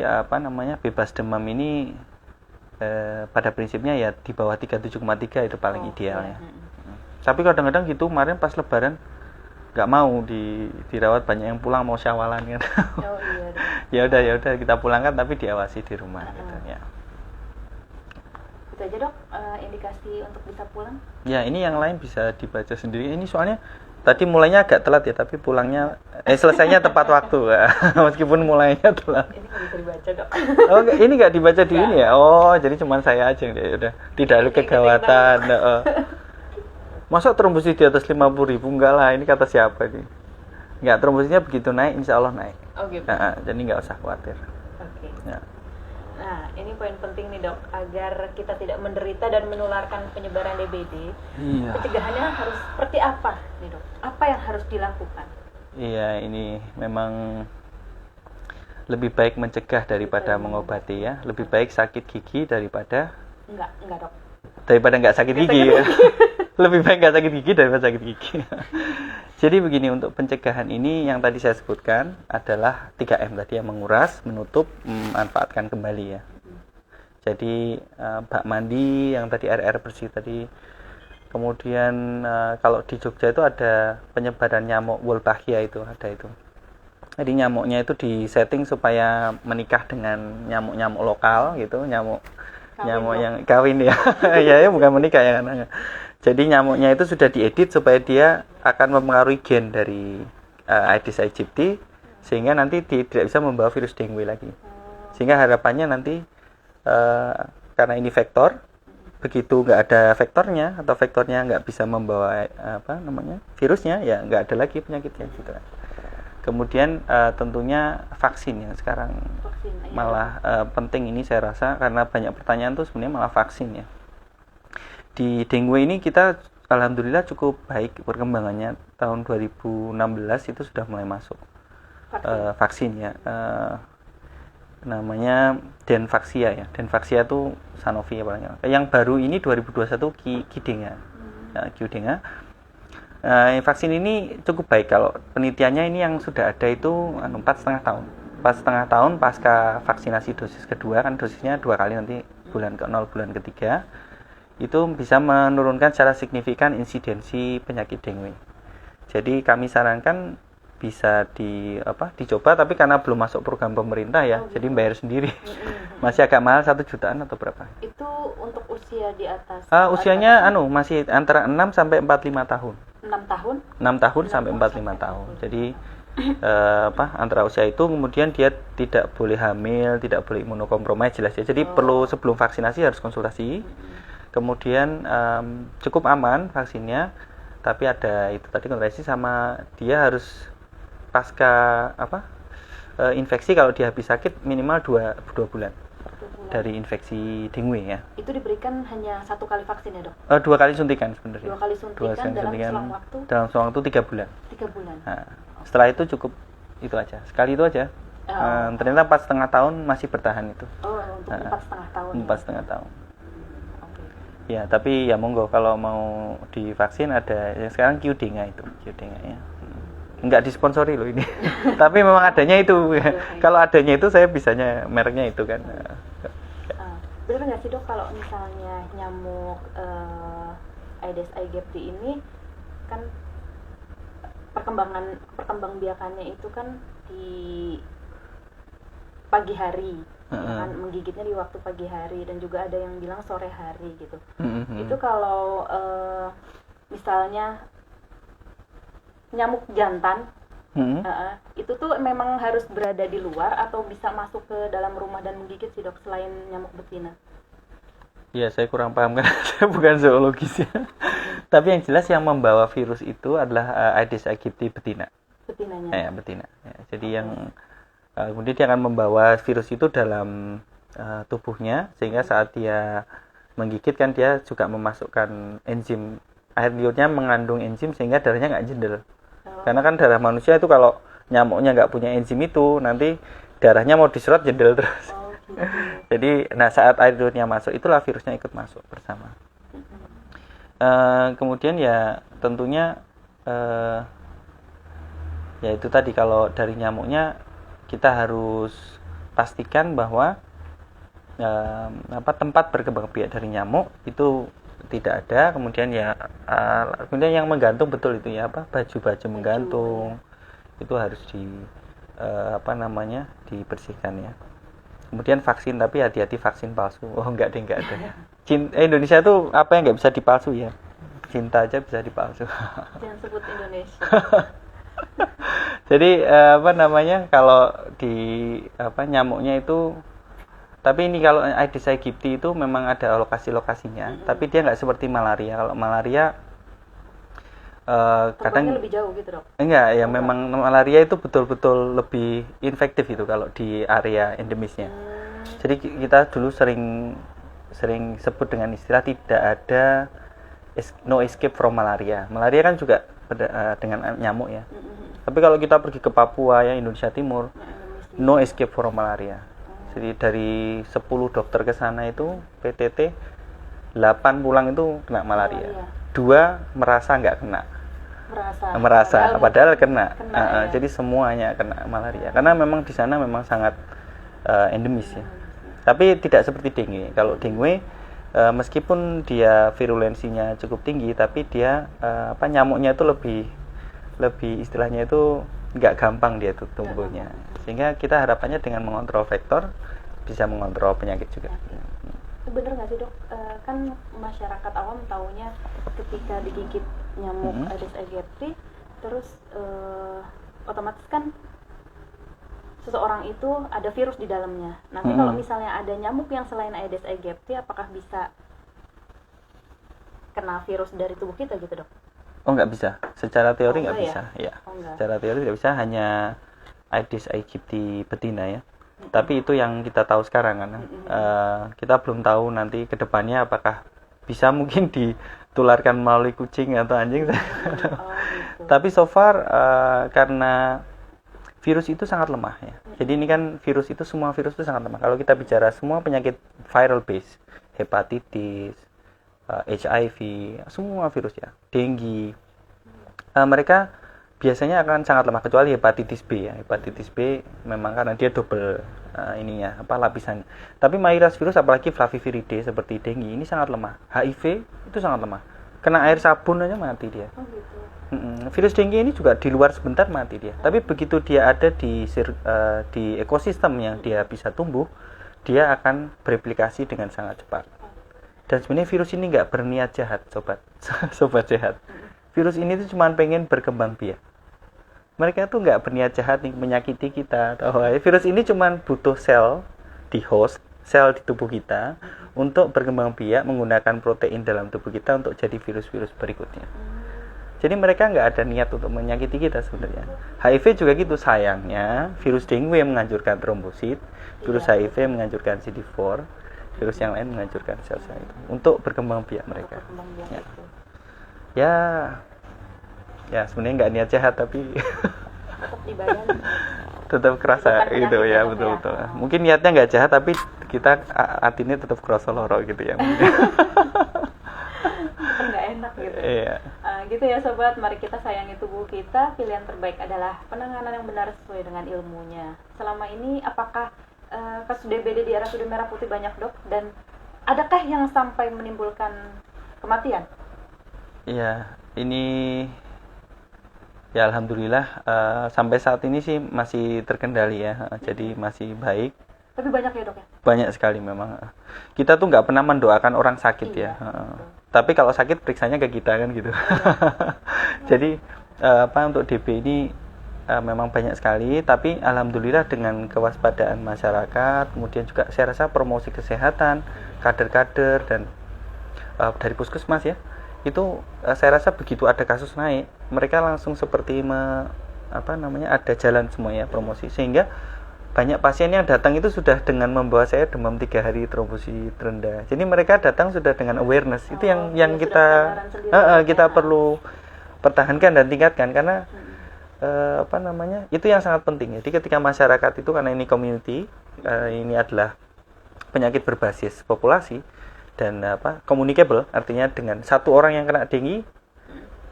bebas demam ini pada prinsipnya ya di bawah 37,3 itu paling idealnya. Tapi kadang-kadang gitu, kemarin pas lebaran nggak mau dirawat, banyak yang pulang mau syawalan kan. Ya udah kita pulangkan tapi diawasi di rumah gitu ya. Itu aja dok, indikasi untuk bisa pulang? Ya ini yang lain bisa dibaca sendiri. Ini soalnya tadi mulainya agak telat ya, tapi pulangnya selesainya tepat waktu. Meskipun mulainya telat. Ini nggak bisa dibaca dok. Oh ini nggak dibaca di ini ya? Oh jadi cuma saya aja yang udah tidak ada kegawatan. Masa trombosit di atas 50.000? Enggak lah, ini kata siapa ini? Enggak, trombositnya begitu naik, insya Allah naik. Oh gitu. Jadi nggak usah khawatir. Oke. Ya. Nah, ini poin penting nih dok, agar kita tidak menderita dan menularkan penyebaran DBD. Iya. Pencegahannya harus seperti apa nih dok? Apa yang harus dilakukan? Iya, ini memang lebih baik mencegah daripada mengobati ya. Lebih baik sakit gigi daripada enggak dok. Daripada nggak sakit gigi. Ya. Lebih baik nggak sakit gigi daripada sakit gigi. Jadi begini, untuk pencegahan ini yang tadi saya sebutkan adalah 3M tadi, yang menguras, menutup, manfaatkan kembali ya. Jadi bak mandi yang tadi air bersih tadi. Kemudian kalau di Jogja itu ada penyebaran nyamuk Wolbachia, itu ada itu. Jadi nyamuknya itu disetting supaya menikah dengan nyamuk-nyamuk lokal gitu, nyamuk yang kawin ya. Ya bukan menikah ya kan. Jadi nyamuknya itu sudah diedit supaya dia akan mempengaruhi gen dari Aedes aegypti, sehingga nanti tidak bisa membawa virus dengue lagi. Sehingga harapannya nanti karena ini vektor, begitu nggak ada vektornya atau vektornya nggak bisa membawa virusnya, ya nggak ada lagi penyakitnya gitu. Kemudian tentunya vaksin yang sekarang malah penting ini saya rasa, karena banyak pertanyaan tuh sebenarnya malah vaksin ya. Di dengue ini kita alhamdulillah cukup baik perkembangannya. Tahun 2016 itu sudah mulai masuk vaksin ya. Namanya Denvaxia ya. Denvaxia itu Sanofi ya palingnya. Yang baru ini 2021 Qdenga. Qdenga. Vaksin ini cukup baik. Kalau penelitiannya ini yang sudah ada itu 4,5 tahun. 4,5 tahun pasca vaksinasi dosis kedua, kan dosisnya 2 kali nanti bulan ke-0 bulan ketiga, itu bisa menurunkan secara signifikan insidensi penyakit dengue. Jadi kami sarankan bisa dicoba, tapi karena belum masuk program pemerintah ya, jadi bayar sendiri. Masih agak mahal, 1 jutaan atau berapa. Itu untuk usia di atas? Usianya masih antara 6 sampai 45 tahun. 6 tahun? 6 tahun sampai 45 tahun. Jadi antara usia itu, kemudian dia tidak boleh hamil, tidak boleh imunokompromis, jelas ya. Jadi perlu sebelum vaksinasi harus konsultasi. Kemudian cukup aman vaksinnya, tapi ada itu tadi kontrasi, sama dia harus pasca infeksi, kalau dia habis sakit minimal 2 bulan dari infeksi dengue ya. Itu diberikan hanya 1 kali vaksin ya dok? 2 kali suntikan sebenarnya. 2 kali suntikan dalam selang waktu? 3 bulan. 3 bulan. Nah, setelah itu cukup itu aja, sekali itu aja. Ternyata 4,5 tahun masih bertahan itu. Untuk 4,5 tahun. 4,5 tahun. Ya, tapi ya monggo kalau mau divaksin ada yang sekarang Qdenga itu, Qdenga ya. Enggak disponsori loh ini. Tapi memang adanya itu. Kalau adanya itu saya bisanya mereknya itu kan. Benar nggak sih dok, kalau misalnya nyamuk Aedes aegypti ini kan perkembangbiakannya itu kan di pagi hari, kan menggigitnya di waktu pagi hari, dan juga ada yang bilang sore hari gitu. Itu kalau misalnya nyamuk jantan, itu tuh memang harus berada di luar atau bisa masuk ke dalam rumah dan menggigit sih dok, selain nyamuk betina? Ya, saya kurang paham karena saya bukan zoologis ya. Tapi yang jelas yang membawa virus itu adalah Aedes aegypti betina. Betinanya? Ya, betina. Ya, jadi yang kemudian dia akan membawa virus itu dalam tubuhnya, sehingga saat dia menggigit kan dia juga memasukkan enzim. Air liurnya mengandung enzim sehingga darahnya nggak jendel. Karena kan darah manusia itu kalau nyamuknya nggak punya enzim itu, nanti darahnya mau diserot jendel terus. Gitu. Jadi saat air liurnya masuk, itulah virusnya ikut masuk bersama. Kemudian ya tentunya ya itu tadi, kalau dari nyamuknya kita harus pastikan bahwa tempat berkembang biak dari nyamuk itu tidak ada. Kemudian kemudian yang menggantung betul itu ya, baju-baju menggantung itu harus dibersihkan ya. Kemudian vaksin, tapi hati-hati vaksin palsu. Enggak ada. Indonesia tuh apa yang nggak bisa dipalsu ya? Cinta aja bisa dipalsu. Jangan sebut Indonesia. Jadi kalau di nyamuknya itu, tapi ini kalau Aedes aegypti itu memang ada lokasi-lokasinya, tapi dia nggak seperti malaria. Kalau malaria kadang lebih jauh gitu dok? Enggak, ya memang malaria itu betul-betul lebih infektif itu kalau di area endemisnya. Jadi kita dulu sering sebut dengan istilah tidak ada no escape from malaria. Malaria kan juga dengan nyamuk ya. Tapi kalau kita pergi ke Papua ya, Indonesia Timur, no escape from malaria. Jadi dari 10 dokter ke sana itu PTT 8 pulang itu kena malaria. 2 merasa nggak kena. Padahal kena. Jadi semuanya kena malaria. Karena memang di sana memang sangat endemis ya. Tapi tidak seperti dengue. Kalau dengue meskipun dia virulensinya cukup tinggi, tapi dia nyamuknya itu lebih istilahnya itu nggak gampang dia tuh tumbuhnya. Sehingga kita harapannya dengan mengontrol vektor bisa mengontrol penyakit juga. Itu bener nggak sih dok? Kan masyarakat awam taunya ketika digigit nyamuk Aedes aegypti, terus otomatis kan seseorang itu ada virus di dalamnya. Nanti kalau misalnya ada nyamuk yang selain Aedes aegypti, apakah bisa kena virus dari tubuh kita gitu dok? Oh nggak bisa, secara teori nggak bisa, ya. Secara teori nggak bisa, hanya Aedes aegypti betina ya. Tapi itu yang kita tahu sekarang kan. Kita belum tahu nanti kedepannya apakah bisa mungkin ditularkan melalui kucing atau anjing. Gitu. Tapi so far karena virus itu sangat lemah ya. Jadi ini kan semua virus itu sangat lemah. Kalau kita bicara semua penyakit viral base, hepatitis, HIV, semua virus ya, dengue, mereka biasanya akan sangat lemah kecuali hepatitis B ya. Hepatitis B memang karena dia double lapisannya. Tapi mayoritas virus apalagi Flaviviridae seperti dengue ini sangat lemah. HIV itu sangat lemah. Kena air sabun aja mati dia. Gitu. Virus dengue ini juga di luar sebentar mati dia. Tapi begitu dia ada di ekosistem yang dia bisa tumbuh, dia akan bereplikasi dengan sangat cepat. Dan sebenarnya virus ini nggak berniat jahat, sobat sehat. Virus ini tuh cuma pengen berkembang biak. Mereka tuh nggak berniat jahat nih menyakiti kita. Virus ini cuma butuh sel di host, sel di tubuh kita untuk berkembang biak menggunakan protein dalam tubuh kita untuk jadi virus-virus berikutnya. Jadi mereka nggak ada niat untuk menyakiti kita sebenarnya. HIV juga gitu, sayangnya virus dengue yang menghancurkan trombosit, virus HIV menghancurkan CD4, virus yang lain menghancurkan sel-sel itu untuk berkembang biak mereka. Ya sebenarnya nggak niat jahat tapi tetap dibayar. Tetap kerasa gitu ya, betul. Mungkin niatnya nggak jahat tapi kita hatinya tetap kerasa lorok gitu ya. Nggak enak gitu. Iya. Gitu ya sobat, mari kita sayangi tubuh kita. Pilihan terbaik adalah penanganan yang benar sesuai dengan ilmunya. Selama ini apakah kasus DBD di RSUD Merah Putih banyak dok? Dan adakah yang sampai menimbulkan kematian? Iya, ini ya alhamdulillah sampai saat ini sih masih terkendali ya. Jadi masih baik. Tapi banyak ya dok ya? Banyak sekali memang. Kita tuh nggak pernah mendoakan orang sakit ya. Tapi kalau sakit periksanya ke kita kan gitu. Jadi untuk DB ini memang banyak sekali. Tapi alhamdulillah dengan kewaspadaan masyarakat, kemudian juga saya rasa promosi kesehatan, kader-kader dan dari puskesmas ya, itu saya rasa begitu ada kasus naik, mereka langsung seperti ada jalan semuanya promosi, sehingga banyak pasien yang datang itu sudah dengan membawa saya demam 3 hari, trombosit rendah. Jadi mereka datang sudah dengan awareness. Itu yang kita perlu pertahankan dan tingkatkan karena itu yang sangat penting. Jadi ketika masyarakat itu, karena ini community, ini adalah penyakit berbasis populasi dan communicable, artinya dengan satu orang yang kena dengue,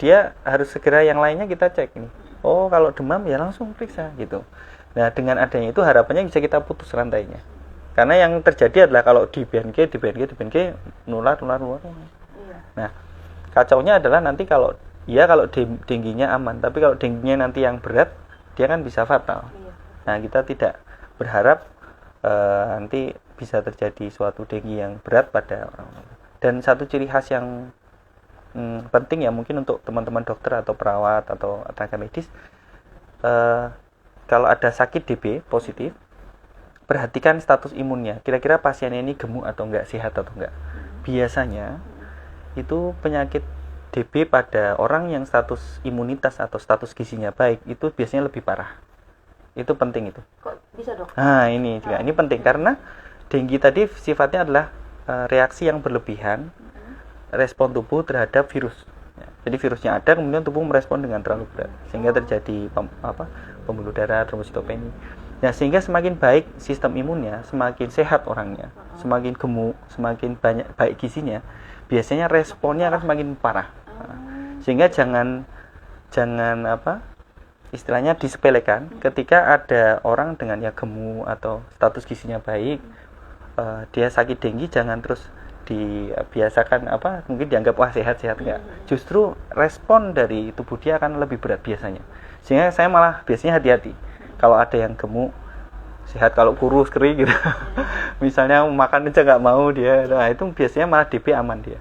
dia harus segera yang lainnya kita cek ini. Oh, kalau demam ya langsung periksa gitu. Nah, dengan adanya itu harapannya bisa kita putus rantainya. Karena yang terjadi adalah kalau di BNK nular. Nah, kacaunya adalah nanti kalau denginya aman, tapi kalau denginya nanti yang berat, dia kan bisa fatal. Nah, kita tidak berharap nanti bisa terjadi suatu dengue yang berat pada orang. Dan satu ciri khas yang penting ya mungkin untuk teman-teman dokter atau perawat atau tenaga medis, kalau ada sakit DB positif, perhatikan status imunnya. Kira-kira pasiennya ini gemuk atau enggak, sehat atau enggak. Biasanya itu penyakit DB pada orang yang status imunitas atau status gizinya baik itu biasanya lebih parah. Itu penting itu. Kok bisa dok? Nah ini juga ini penting karena dengue tadi sifatnya adalah reaksi yang berlebihan respon tubuh terhadap virus. Jadi virusnya ada, kemudian tubuh merespon dengan terlalu berat, sehingga terjadi pembuluh darah, trombositopeni. Nah, sehingga semakin baik sistem imunnya, semakin sehat orangnya, semakin gemuk, semakin baik gizinya, biasanya responnya akan semakin parah. Sehingga jangan istilahnya disepelekan ketika ada orang dengan gemuk atau status gizinya baik, dia sakit denggi jangan terus dibiasakan mungkin dianggap wah sehat-sehat, enggak. Justru respon dari tubuh dia akan lebih berat biasanya. Sehingga saya malah biasanya hati-hati kalau ada yang gemuk sehat, kalau kurus kering gitu. Misalnya makan aja nggak mau dia, nah itu biasanya malah DB aman dia.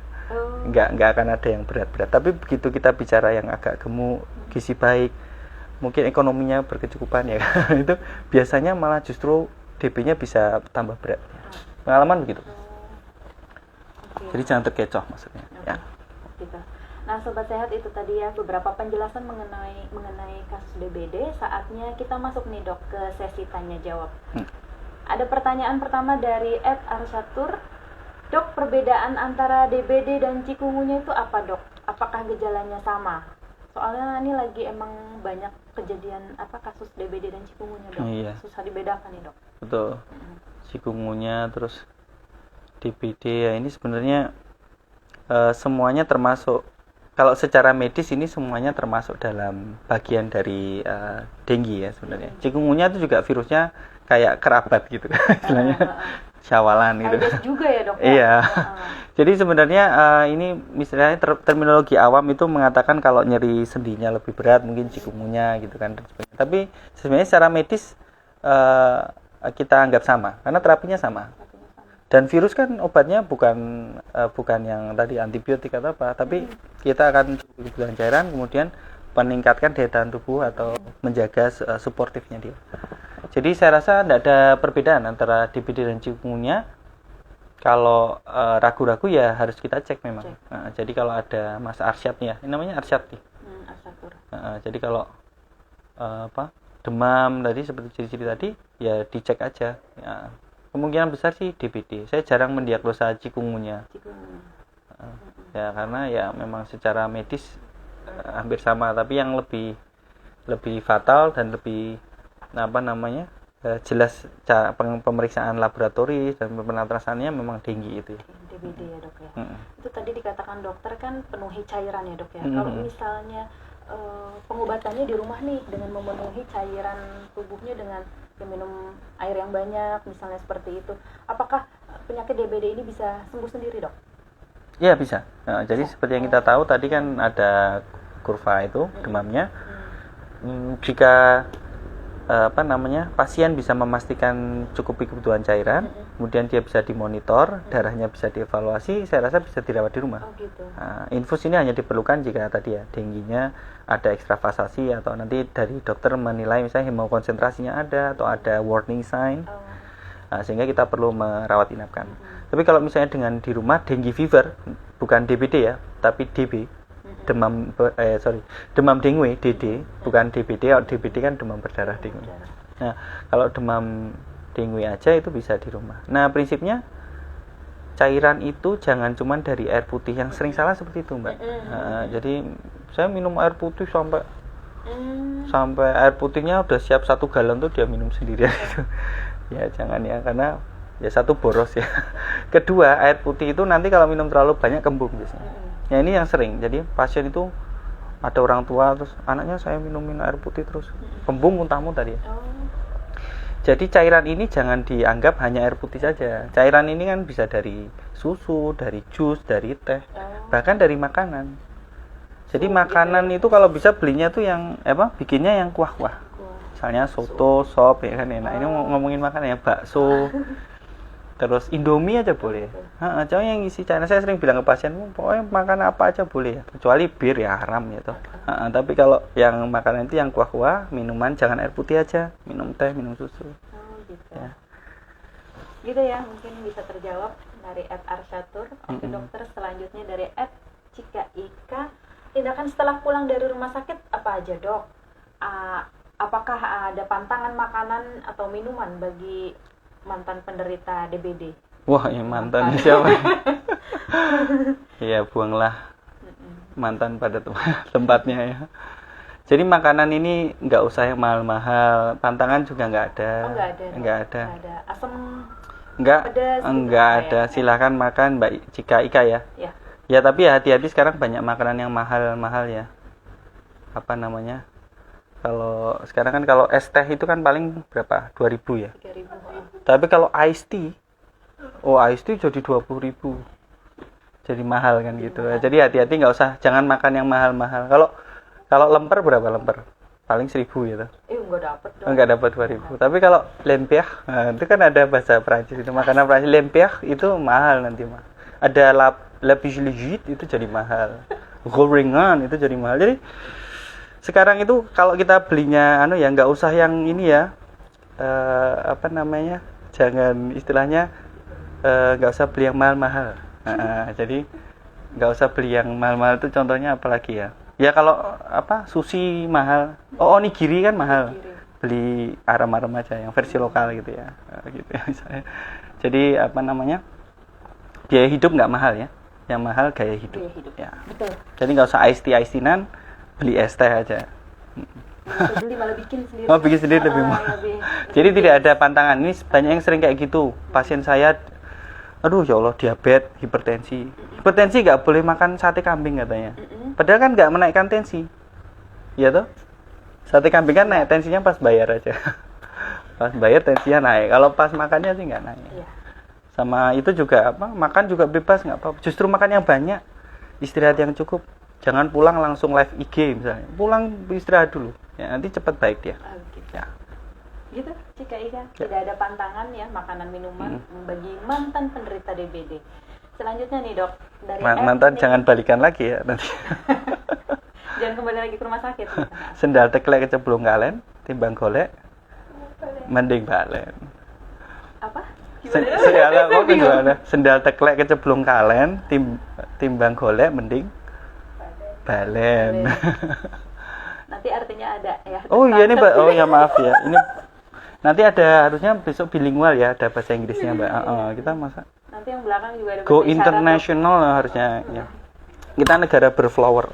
Nggak akan ada yang berat-berat. Tapi begitu kita bicara yang agak gemuk, gizi baik, mungkin ekonominya berkecukupan ya, itu biasanya malah justru DB-nya bisa tambah berat. Pengalaman begitu. Jadi jangan terkecoh maksudnya. Ya. Gitu. Nah, sobat sehat, itu tadi ya beberapa penjelasan mengenai kasus DBD. Saatnya kita masuk nih dok ke sesi tanya jawab. Ada pertanyaan pertama dari @arsatur. Dok, perbedaan antara DBD dan cikungunya itu apa dok? Apakah gejalanya sama? Soalnya ini lagi emang banyak kejadian kasus DBD dan cikungunya dok. Iya. Susah dibedakan nih dok. Betul. Cikungunya terus DBD ya, ini sebenarnya semuanya termasuk, kalau secara medis ini semuanya termasuk dalam bagian dari denggi ya sebenarnya. Cikungunya itu juga virusnya kayak kerabat gitu istilahnya. Syawalan gitu. Aedes juga ya dok? Iya. Jadi sebenarnya ini misalnya terminologi awam itu mengatakan kalau nyeri sendinya lebih berat mungkin cikungunya gitu kan. Tapi sebenarnya secara medis kita anggap sama karena terapinya sama. Dan virus kan obatnya bukan yang tadi antibiotik atau apa, tapi kita akan kebutuhan cairan kemudian meningkatkan daya tahan tubuh atau menjaga suportifnya dia. Jadi saya rasa tidak ada perbedaan antara DBD dan cikungunya. Kalau ragu-ragu ya harus kita cek memang. Nah, jadi kalau ada Mas Arsyad ya, ini namanya Arsyad nih. Arsatur. Jadi kalau demam tadi seperti ciri-ciri tadi ya dicek aja. Ya, kemungkinan besar sih DBD. Saya jarang mendiagnosa cikungunya. Ya karena ya memang secara medis hampir sama, tapi yang lebih fatal dan lebih jelas pemeriksaan laboratoris dan penetrasannya memang tinggi itu ya. DBD ya dok ya. Itu tadi dikatakan dokter kan penuhi cairan ya dok ya. Kalau misalnya pengobatannya di rumah nih dengan memenuhi cairan tubuhnya dengan minum air yang banyak misalnya seperti itu, apakah penyakit DBD ini bisa sembuh sendiri dok? Iya bisa. Jadi seperti yang kita tahu tadi kan ada kurva itu demamnya. Jika pasien bisa memastikan cukupi kebutuhan cairan, kemudian dia bisa dimonitor, darahnya bisa dievaluasi, saya rasa bisa dirawat di rumah. Gitu. Infus ini hanya diperlukan jika tadi ya dengginya ada ekstravasasi atau nanti dari dokter menilai misalnya hemokonsentrasinya ada atau ada warning sign, sehingga kita perlu merawat inapkan. Tapi kalau misalnya dengan di rumah dengue fever, bukan DBD ya, tapi DB, demam dengue, DD, bukan DBD. Kalau DBD kan demam berdarah dengue. Nah, kalau demam dengue aja itu bisa di rumah. Nah, prinsipnya cairan itu jangan cuma dari air putih, yang sering salah seperti itu mbak. Jadi saya minum air putih sampai air putihnya udah siap 1 galon tuh dia minum sendirian itu. Ya jangan ya, karena ya satu boros ya. Kedua, air putih itu nanti kalau minum terlalu banyak kembung biasanya. Ya ini yang sering. Jadi pasien itu ada orang tua terus anaknya saya minumin air putih terus kembung muntah-muntah dia. Jadi cairan ini jangan dianggap hanya air putih saja. Cairan ini kan bisa dari susu, dari jus, dari teh, bahkan dari makanan. Jadi makanan itu kalau bisa belinya tuh yang bikinnya yang kuah-kuah. Misalnya soto, sop ya kan enak. Ini ngomongin makanan ya, bakso. Terus Indomie aja boleh. Cuma yang isi cairan, saya sering bilang ke pasien, pokoknya makan apa aja boleh, kecuali bir ya haram gitu. Tapi kalau yang makanan itu yang kuah-kuah, minuman jangan air putih aja, minum teh, minum susu. Gitu. Ya. Gitu ya, mungkin bisa terjawab dari @arsatur. Oke dokter, selanjutnya dari @cikaika. Tindakan setelah pulang dari rumah sakit apa aja dok? Apakah ada pantangan makanan atau minuman bagi mantan penderita DBD? Wah, yang mantan siapa? Ya, buanglah mantan pada tempatnya ya. Jadi makanan ini nggak usah yang mahal-mahal, pantangan juga nggak ada. Nggak ada. Asam? Nggak ada. Silahkan makan Mbak Cikaika ya. Ya tapi ya hati-hati, sekarang banyak makanan yang mahal-mahal ya. Kalau sekarang kan kalau es teh itu kan paling berapa? 2.000 ya. 3.000. Tapi kalau iced tea oh iced tea jadi 20.000, jadi mahal kan gitu. Jadi hati-hati, nggak usah, jangan makan yang mahal-mahal. Kalau lemper berapa lemper? Paling 1.000 gitu. Nggak dapat 2.000. Tapi kalau lempiah, nah, itu kan ada bahasa Prancis itu, makanan Prancis. Lempiah itu mahal nanti mah. Ada la pigelige itu jadi mahal. Gorengan itu jadi mahal. Jadi sekarang itu kalau kita belinya ya nggak usah yang ini ya, jangan istilahnya nggak usah beli yang mahal-mahal. Jadi nggak usah beli yang mahal-mahal itu, contohnya apalagi ya kalau sushi mahal, onigiri kan mahal, beli aram-aram aja yang versi lokal gitu ya, gitu ya misalnya. Jadi biaya hidup nggak mahal ya, yang mahal gaya hidup. Ya. Betul. Jadi nggak usah iced tea-an, beli es teh aja. Beli malah bikin sendiri. Bikin sendiri lebih mahal. Jadi tidak ada pantangan. Ini banyak yang sering kayak gitu. Pasien saya, aduh ya Allah, diabetes, hipertensi. Hipertensi nggak boleh makan sate kambing katanya. Padahal kan nggak menaikkan tensi. Iya toh? Sate kambing kan naik tensinya pas bayar aja. Pas bayar tensinya naik. Kalau pas makannya sih nggak naik. Iya. Sama itu juga makan juga bebas, nggak apa-apa. Justru makan yang banyak, istirahat yang cukup. Jangan pulang langsung live IG misalnya. Pulang istirahat dulu. Ya, nanti cepat baik dia. Gitu. Ya. Gitu, Cika Ika. Tidak ada pantangan ya, makanan minuman bagi mantan penderita DBD. Selanjutnya nih, Dok, dari mantan jangan balikan lagi ya nanti. Jangan kembali lagi ke rumah sakit. Sendal teklek kecemplung kalen, timbang golek mending balen. Apa? Sendal teklek kecemplung kalen, timbang golek mending balen. Nanti artinya ada ya. Oh iya nih Mbak. Oh ya maaf ya. Ini nanti ada, harusnya besok bilingual ya, ada bahasa Inggrisnya Mbak. Kita masa. Nanti yang belakang juga ada. Go international harusnya ya. Kita negara berflower.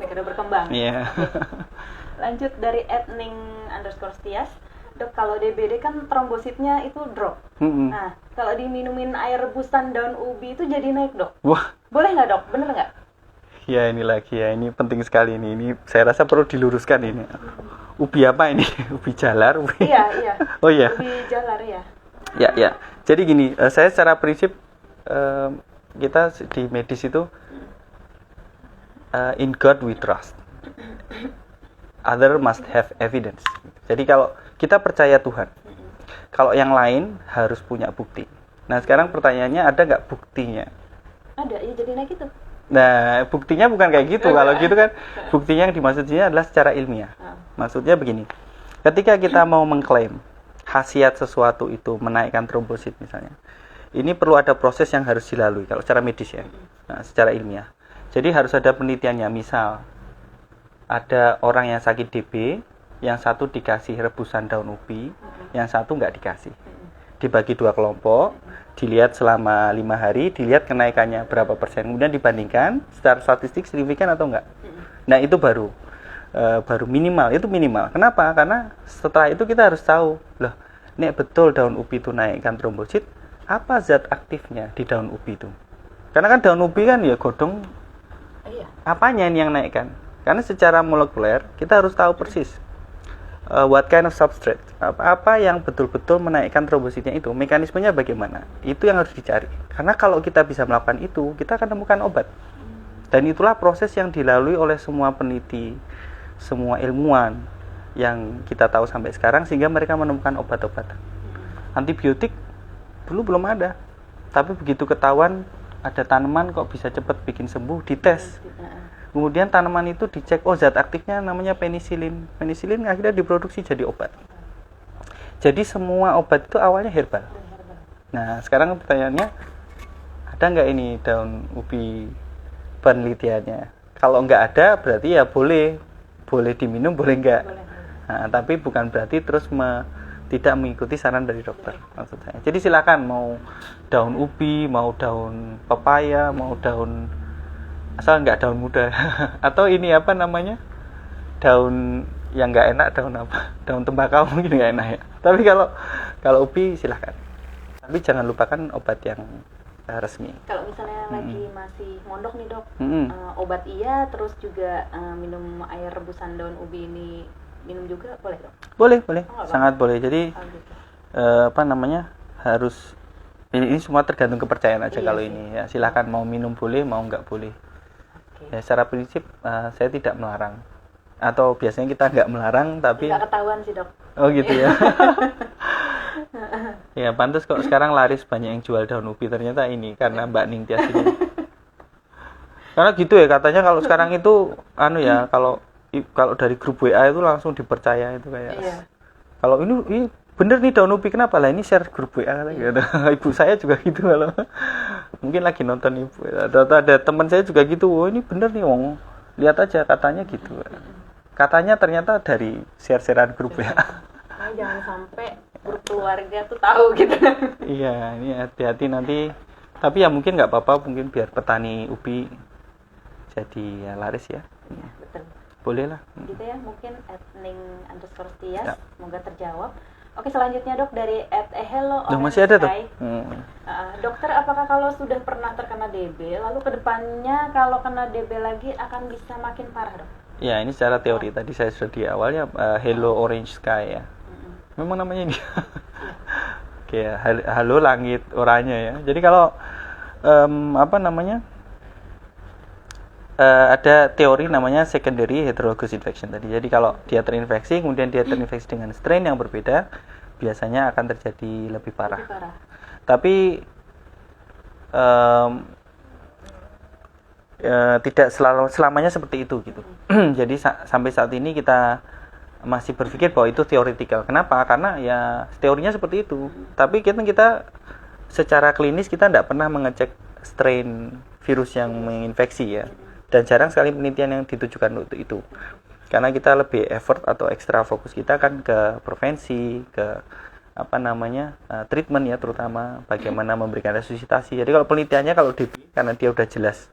Negara berkembang. Iya. Lanjut dari @ning_stias. Dok, kalau DBD kan trombositnya itu drop. Nah, kalau diminumin air rebusan daun ubi itu jadi naik, Dok. Wah. Boleh nggak, Dok? Bener nggak? Ya ini lagi ya, ini penting sekali ini. Ini saya rasa perlu diluruskan ini. Ubi apa ini? Ubi jalar? Ubi... Iya. Oh iya. Ubi jalar ya. Ya. Jadi gini, saya secara prinsip kita di medis itu in God we trust. Other must have evidence. Jadi kalau kita percaya Tuhan, kalau yang lain harus punya bukti. Nah sekarang pertanyaannya, ada nggak buktinya? Ada, ya jadi naik itu. Nah buktinya bukan kayak gitu. Kalau gitu kan buktinya yang dimaksud sini adalah secara ilmiah. Maksudnya begini, ketika kita mau mengklaim khasiat sesuatu itu menaikkan trombosit misalnya, ini perlu ada proses yang harus dilalui kalau secara medis ya, secara ilmiah. Jadi harus ada penelitiannya. Misal ada orang yang sakit DB, yang satu dikasih rebusan daun ubi, yang satu nggak dikasih. Dibagi 2 kelompok, dilihat selama 5 hari, dilihat kenaikannya berapa persen, kemudian dibandingkan secara statistik signifikan atau enggak. Nah itu baru minimal, itu minimal. Kenapa? Karena setelah itu kita harus tahu, loh, nek betul daun ubi itu naikkan trombosit, apa zat aktifnya di daun ubi itu? Karena kan daun ubi kan ya godong, apanya ini yang naikkan? Karena secara molekuler kita harus tahu persis what kind of substrate, apa yang betul-betul menaikkan trombositnya itu, mekanismenya bagaimana, itu yang harus dicari. Karena kalau kita bisa melakukan itu, kita akan menemukan obat. Dan itulah proses yang dilalui oleh semua peneliti, semua ilmuwan yang kita tahu sampai sekarang, sehingga mereka menemukan obat-obatan. Antibiotik dulu belum ada, tapi begitu ketahuan ada tanaman kok bisa cepat bikin sembuh, dites. Kemudian tanaman itu dicek, oh zat aktifnya namanya penisilin. Penisilin akhirnya diproduksi jadi obat. Jadi semua obat itu awalnya herbal. Nah sekarang pertanyaannya, ada nggak ini daun ubi penelitiannya? Kalau nggak ada berarti ya boleh diminum, boleh nggak. Nah, tapi bukan berarti terus tidak mengikuti saran dari dokter, maksud saya. Jadi silakan mau daun ubi, mau daun pepaya, mau daun, asal nggak daun muda. Atau ini apa namanya, daun yang nggak enak, daun apa, daun tembakau mungkin nggak enak ya. Tapi kalau ubi silahkan, tapi jangan lupakan obat yang resmi. Kalau misalnya lagi masih mondok nih dok, obat iya, terus juga minum air rebusan daun ubi ini minum juga boleh dok? Boleh, sangat boleh. Jadi harus Ini semua tergantung kepercayaan aja. Iya Kalau sih. ini ya silakan, mau minum boleh, mau nggak boleh. Oke. Ya secara prinsip saya tidak melarang. Atau biasanya kita nggak melarang tapi Nggak ketahuan sih, Dok. oh gitu ya. Ya pantas kok sekarang laris banyak yang jual daun ubi, ternyata ini karena Mbak Ningtyas ini. Karena gitu ya katanya, kalau sekarang itu kalau dari grup WA itu langsung dipercaya itu kayak. Iya. Kalau ini bener nih daun ubi, kenapa lah ini share grup WA katanya gitu. Ibu saya juga gitu kalau mungkin lagi nonton ibu. Atau ada teman saya juga gitu. Oh ini bener nih Wong. Lihat aja katanya gitu. Katanya ternyata dari share-sharean grup WA. Nah, jangan sampai grup keluarga tuh tahu gitu. Iya, ini hati-hati nanti. Tapi ya mungkin nggak apa-apa, mungkin biar petani ubi jadi ya laris ya. Iya, betul. Boleh lah. Gitu ya, mungkin @ning_tias. Ya. Semoga terjawab. Oke, selanjutnya Dok dari @hello Loh, masih ada tuh. Dokter, apakah kalau sudah pernah terkena DB, lalu kedepannya kalau kena DB lagi akan bisa makin parah, Dok? Ya, ini secara teori tadi saya sudah di awalnya Hello Orange Sky ya. Memang namanya ini. Oke, ya, halo langit oranye ya. Jadi kalau ada teori namanya secondary heterologous infection tadi. Jadi kalau dia terinfeksi, kemudian dia terinfeksi dengan strain yang berbeda, biasanya akan terjadi lebih parah. Lebih parah. Tapi tidak selamanya seperti itu gitu. Jadi sampai saat ini kita masih berpikir bahwa itu theoretical. Kenapa? Karena ya teorinya seperti itu. Tapi kita secara klinis kita tidak pernah mengecek strain virus yang menginfeksi ya. Dan jarang sekali penelitian yang ditujukan untuk itu. Karena kita lebih effort atau ekstra fokus kita kan ke prevensi, ke treatment ya, terutama bagaimana memberikan resusitasi. Jadi kalau penelitiannya kalau karena dia udah jelas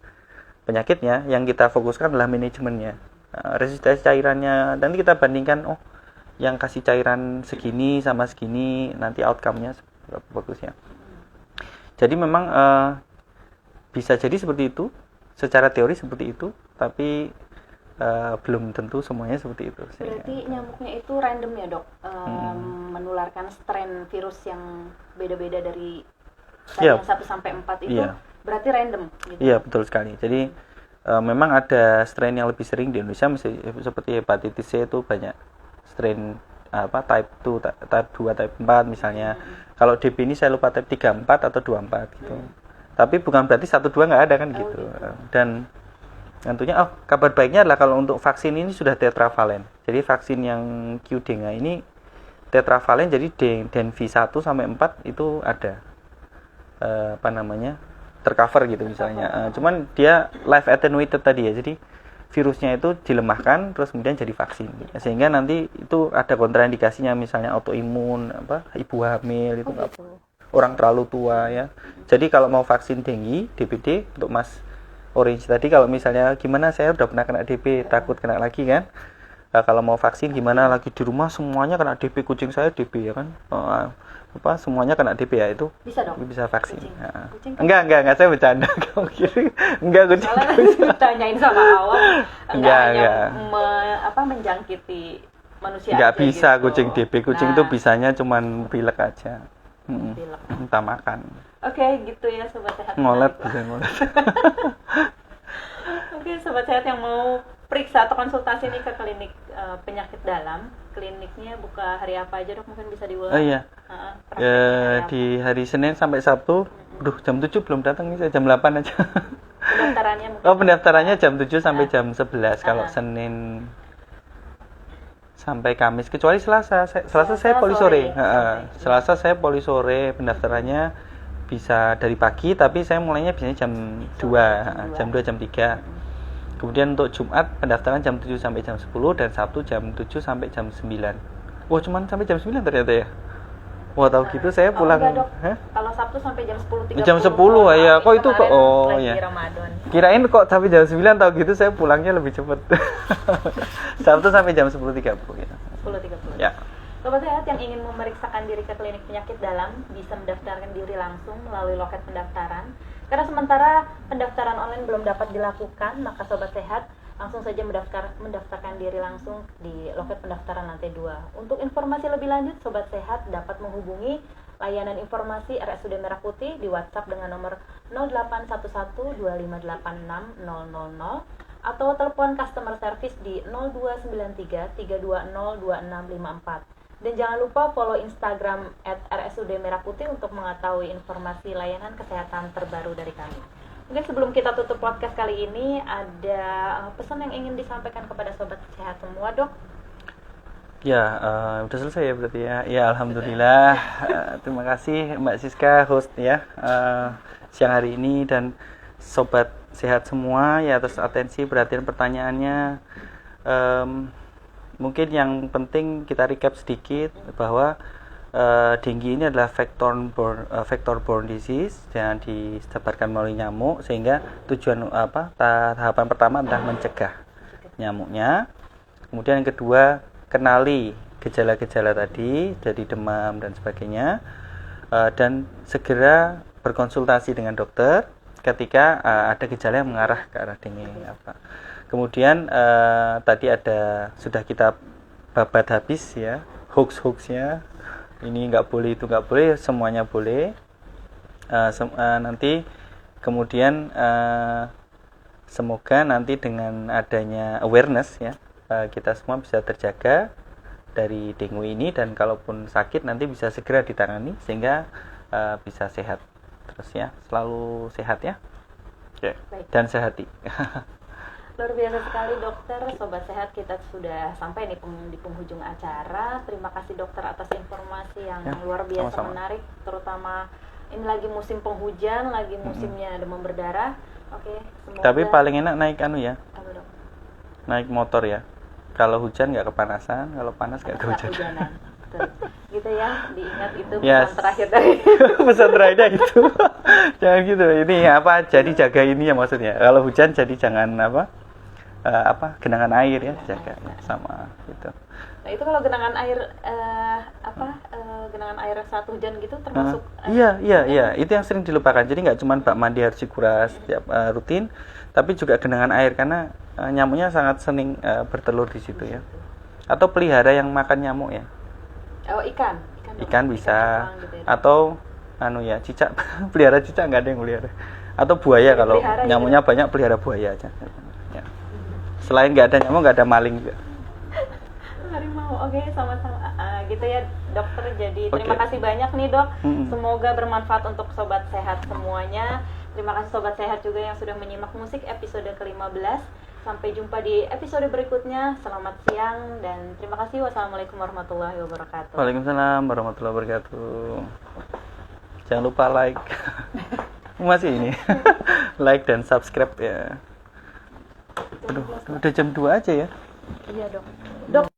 penyakitnya, yang kita fokuskan adalah manajemennya. Resusitasi cairannya, nanti kita bandingkan, yang kasih cairan segini sama segini, nanti outcome-nya seberapa bagusnya. Jadi memang bisa jadi seperti itu, secara teori seperti itu, tapi belum tentu semuanya seperti itu. Berarti nyamuknya itu random ya, Dok? Menularkan strain virus yang beda-beda dari yang 1 sampai 4 itu, berarti random gitu? Iya, betul sekali. Jadi memang ada strain yang lebih sering di Indonesia, seperti hepatitis C itu banyak strain type 2, type 2, type 4 misalnya. Kalau DB ini saya lupa type 34 atau 24 gitu. Tapi bukan berarti 1, 2 nggak ada kan gitu. Dan tentunya kabar baiknya adalah kalau untuk vaksin ini sudah tetravalen. Jadi vaksin yang Qdenga ini tetravalen, jadi Denvi 1 sampai 4 itu ada tercover gitu misalnya. Cuman dia live attenuated tadi ya. Jadi virusnya itu dilemahkan terus kemudian jadi vaksin. Sehingga nanti itu ada kontraindikasinya, misalnya autoimun, ibu hamil itu nggak perlu. Orang terlalu tua ya. Jadi kalau mau vaksin dengue, DBD untuk Mas Orange tadi, kalau misalnya gimana saya udah pernah kena DB, takut kena lagi kan. Kalau mau vaksin gimana, lagi di rumah semuanya kena DB, kucing saya DB ya kan. Semuanya kena DB ya, itu bisa dong, bisa vaksin. Kucing Enggak, saya bercanda. Kamu kira enggak kucing. Soalnya ditanyain sama awam, enggak. Menjangkiti manusia. Enggak aja bisa gitu. kucing DB, kucing itu bisanya cuman pilek aja. Minta makan. Oke, gitu ya sobat sehat. Ngolet bisa ngolet. Oke, sobat sehat yang mau periksa atau konsultasi nih ke klinik penyakit dalam, kliniknya buka hari apa aja, Dok? Mungkin bisa diulang. Oh iya. Di hari Senin sampai Sabtu. Jam 7 belum datang nih, saya jam 8 aja. Pendaftarannya mungkin. Pendaftarannya jam 7 sampai jam 11 kalau Senin sampai Kamis, kecuali Selasa saya poli sore. Selasa saya poli sore, pendaftarannya bisa dari pagi, tapi saya mulainya biasanya jam 2, jam 2, jam 3. Kemudian untuk Jumat pendaftaran jam 7 sampai jam 10 dan Sabtu jam 7 sampai jam 9. Wah, cuman sampai jam 9 ternyata ya. Wah, tahu gitu saya pulang. Enggak, Dok. Kalau Sabtu sampai jam 10.30. Jam 10 ya. Kok itu kok Ramadan. Kirain kok sampai jam 9, tahu gitu saya pulangnya lebih cepat. Sabtu sampai jam 10.30 ya. 10.30. Ya. Sobat sehat yang ingin memeriksakan diri ke klinik penyakit dalam bisa mendaftarkan diri langsung melalui loket pendaftaran. Karena sementara pendaftaran online belum dapat dilakukan, maka sobat sehat langsung saja mendaftarkan diri langsung di loket pendaftaran lantai 2. Untuk informasi lebih lanjut, sobat sehat dapat menghubungi layanan informasi RSUD Merah Putih di WhatsApp dengan nomor 081125866000 atau telepon customer service di 0293 320 2654. Dan jangan lupa follow Instagram @RSUD Merah Putih untuk mengetahui informasi layanan kesehatan terbaru dari kami. Mungkin sebelum kita tutup podcast kali ini, ada pesan yang ingin disampaikan kepada sobat sehat semua, Dok? Ya, udah selesai ya berarti ya. Ya, alhamdulillah. Terima kasih Mbak Siska host ya siang hari ini, dan sobat sehat semua ya atas atensi perhatian pertanyaannya. Mungkin yang penting kita recap sedikit bahwa dengue ini adalah vector-borne disease yang disebarkan melalui nyamuk, sehingga tujuan tahapan pertama adalah mencegah nyamuknya. Kemudian yang kedua, kenali gejala-gejala tadi, jadi demam dan sebagainya, dan segera berkonsultasi dengan dokter ketika ada gejala yang mengarah ke arah dengue. Kemudian tadi sudah kita babat habis ya, hoax-hoaxnya, ini nggak boleh, itu nggak boleh, semuanya boleh. Nanti kemudian semoga nanti dengan adanya awareness ya, kita semua bisa terjaga dari dengue ini, dan kalaupun sakit nanti bisa segera ditangani sehingga bisa sehat terus ya, selalu sehat ya. Oke. Dan sehati. Luar biasa sekali dokter. Sobat sehat, kita sudah sampai nih di penghujung acara. Terima kasih dokter atas informasi yang luar biasa sama-sama. Menarik, terutama ini lagi musim penghujan, lagi musimnya demam berdarah. Oke, semoga. Tapi paling enak naik ya, Apa, Dok? naik motor ya. Kalau hujan nggak kepanasan, kalau panas nggak kehujanan. Gitu ya, diingat itu Yes. pesan terakhir dari Pesan terakhirnya itu. Jangan gitu. Ini jadi jaga ini ya maksudnya. Kalau hujan jadi jangan genangan air ya, jaga sama gitu. Nah, itu kalau genangan air genangan air saat hujan gitu termasuk Iya, itu yang sering dilupakan. Jadi nggak cuma bak mandi harus dikuras setiap rutin, tapi juga genangan air, karena nyamuknya sangat sering bertelur di situ ya. Atau pelihara yang makan nyamuk ya. Oh, ikan Bisa. Jepang gitu ya. Atau cicak. Pelihara cicak nggak ada yang pelihara. Atau buaya, kalau pelihara nyamuknya banyak pelihara buaya aja. Ya. Selain nggak ada nyamuk, nggak ada maling juga. Harimau. Oke, sama-sama. Gitu ya dokter. Jadi terima kasih banyak nih, Dok. Semoga bermanfaat untuk sobat sehat semuanya. Terima kasih sobat sehat juga yang sudah menyimak musik episode ke-15. Sampai jumpa di episode berikutnya. Selamat siang dan terima kasih. Wassalamualaikum warahmatullahi wabarakatuh. Waalaikumsalam warahmatullahi wabarakatuh. Jangan lupa like. Masih ini. Like dan subscribe ya. Aduh, udah jam 2 aja ya. Iya, Dok. Dok.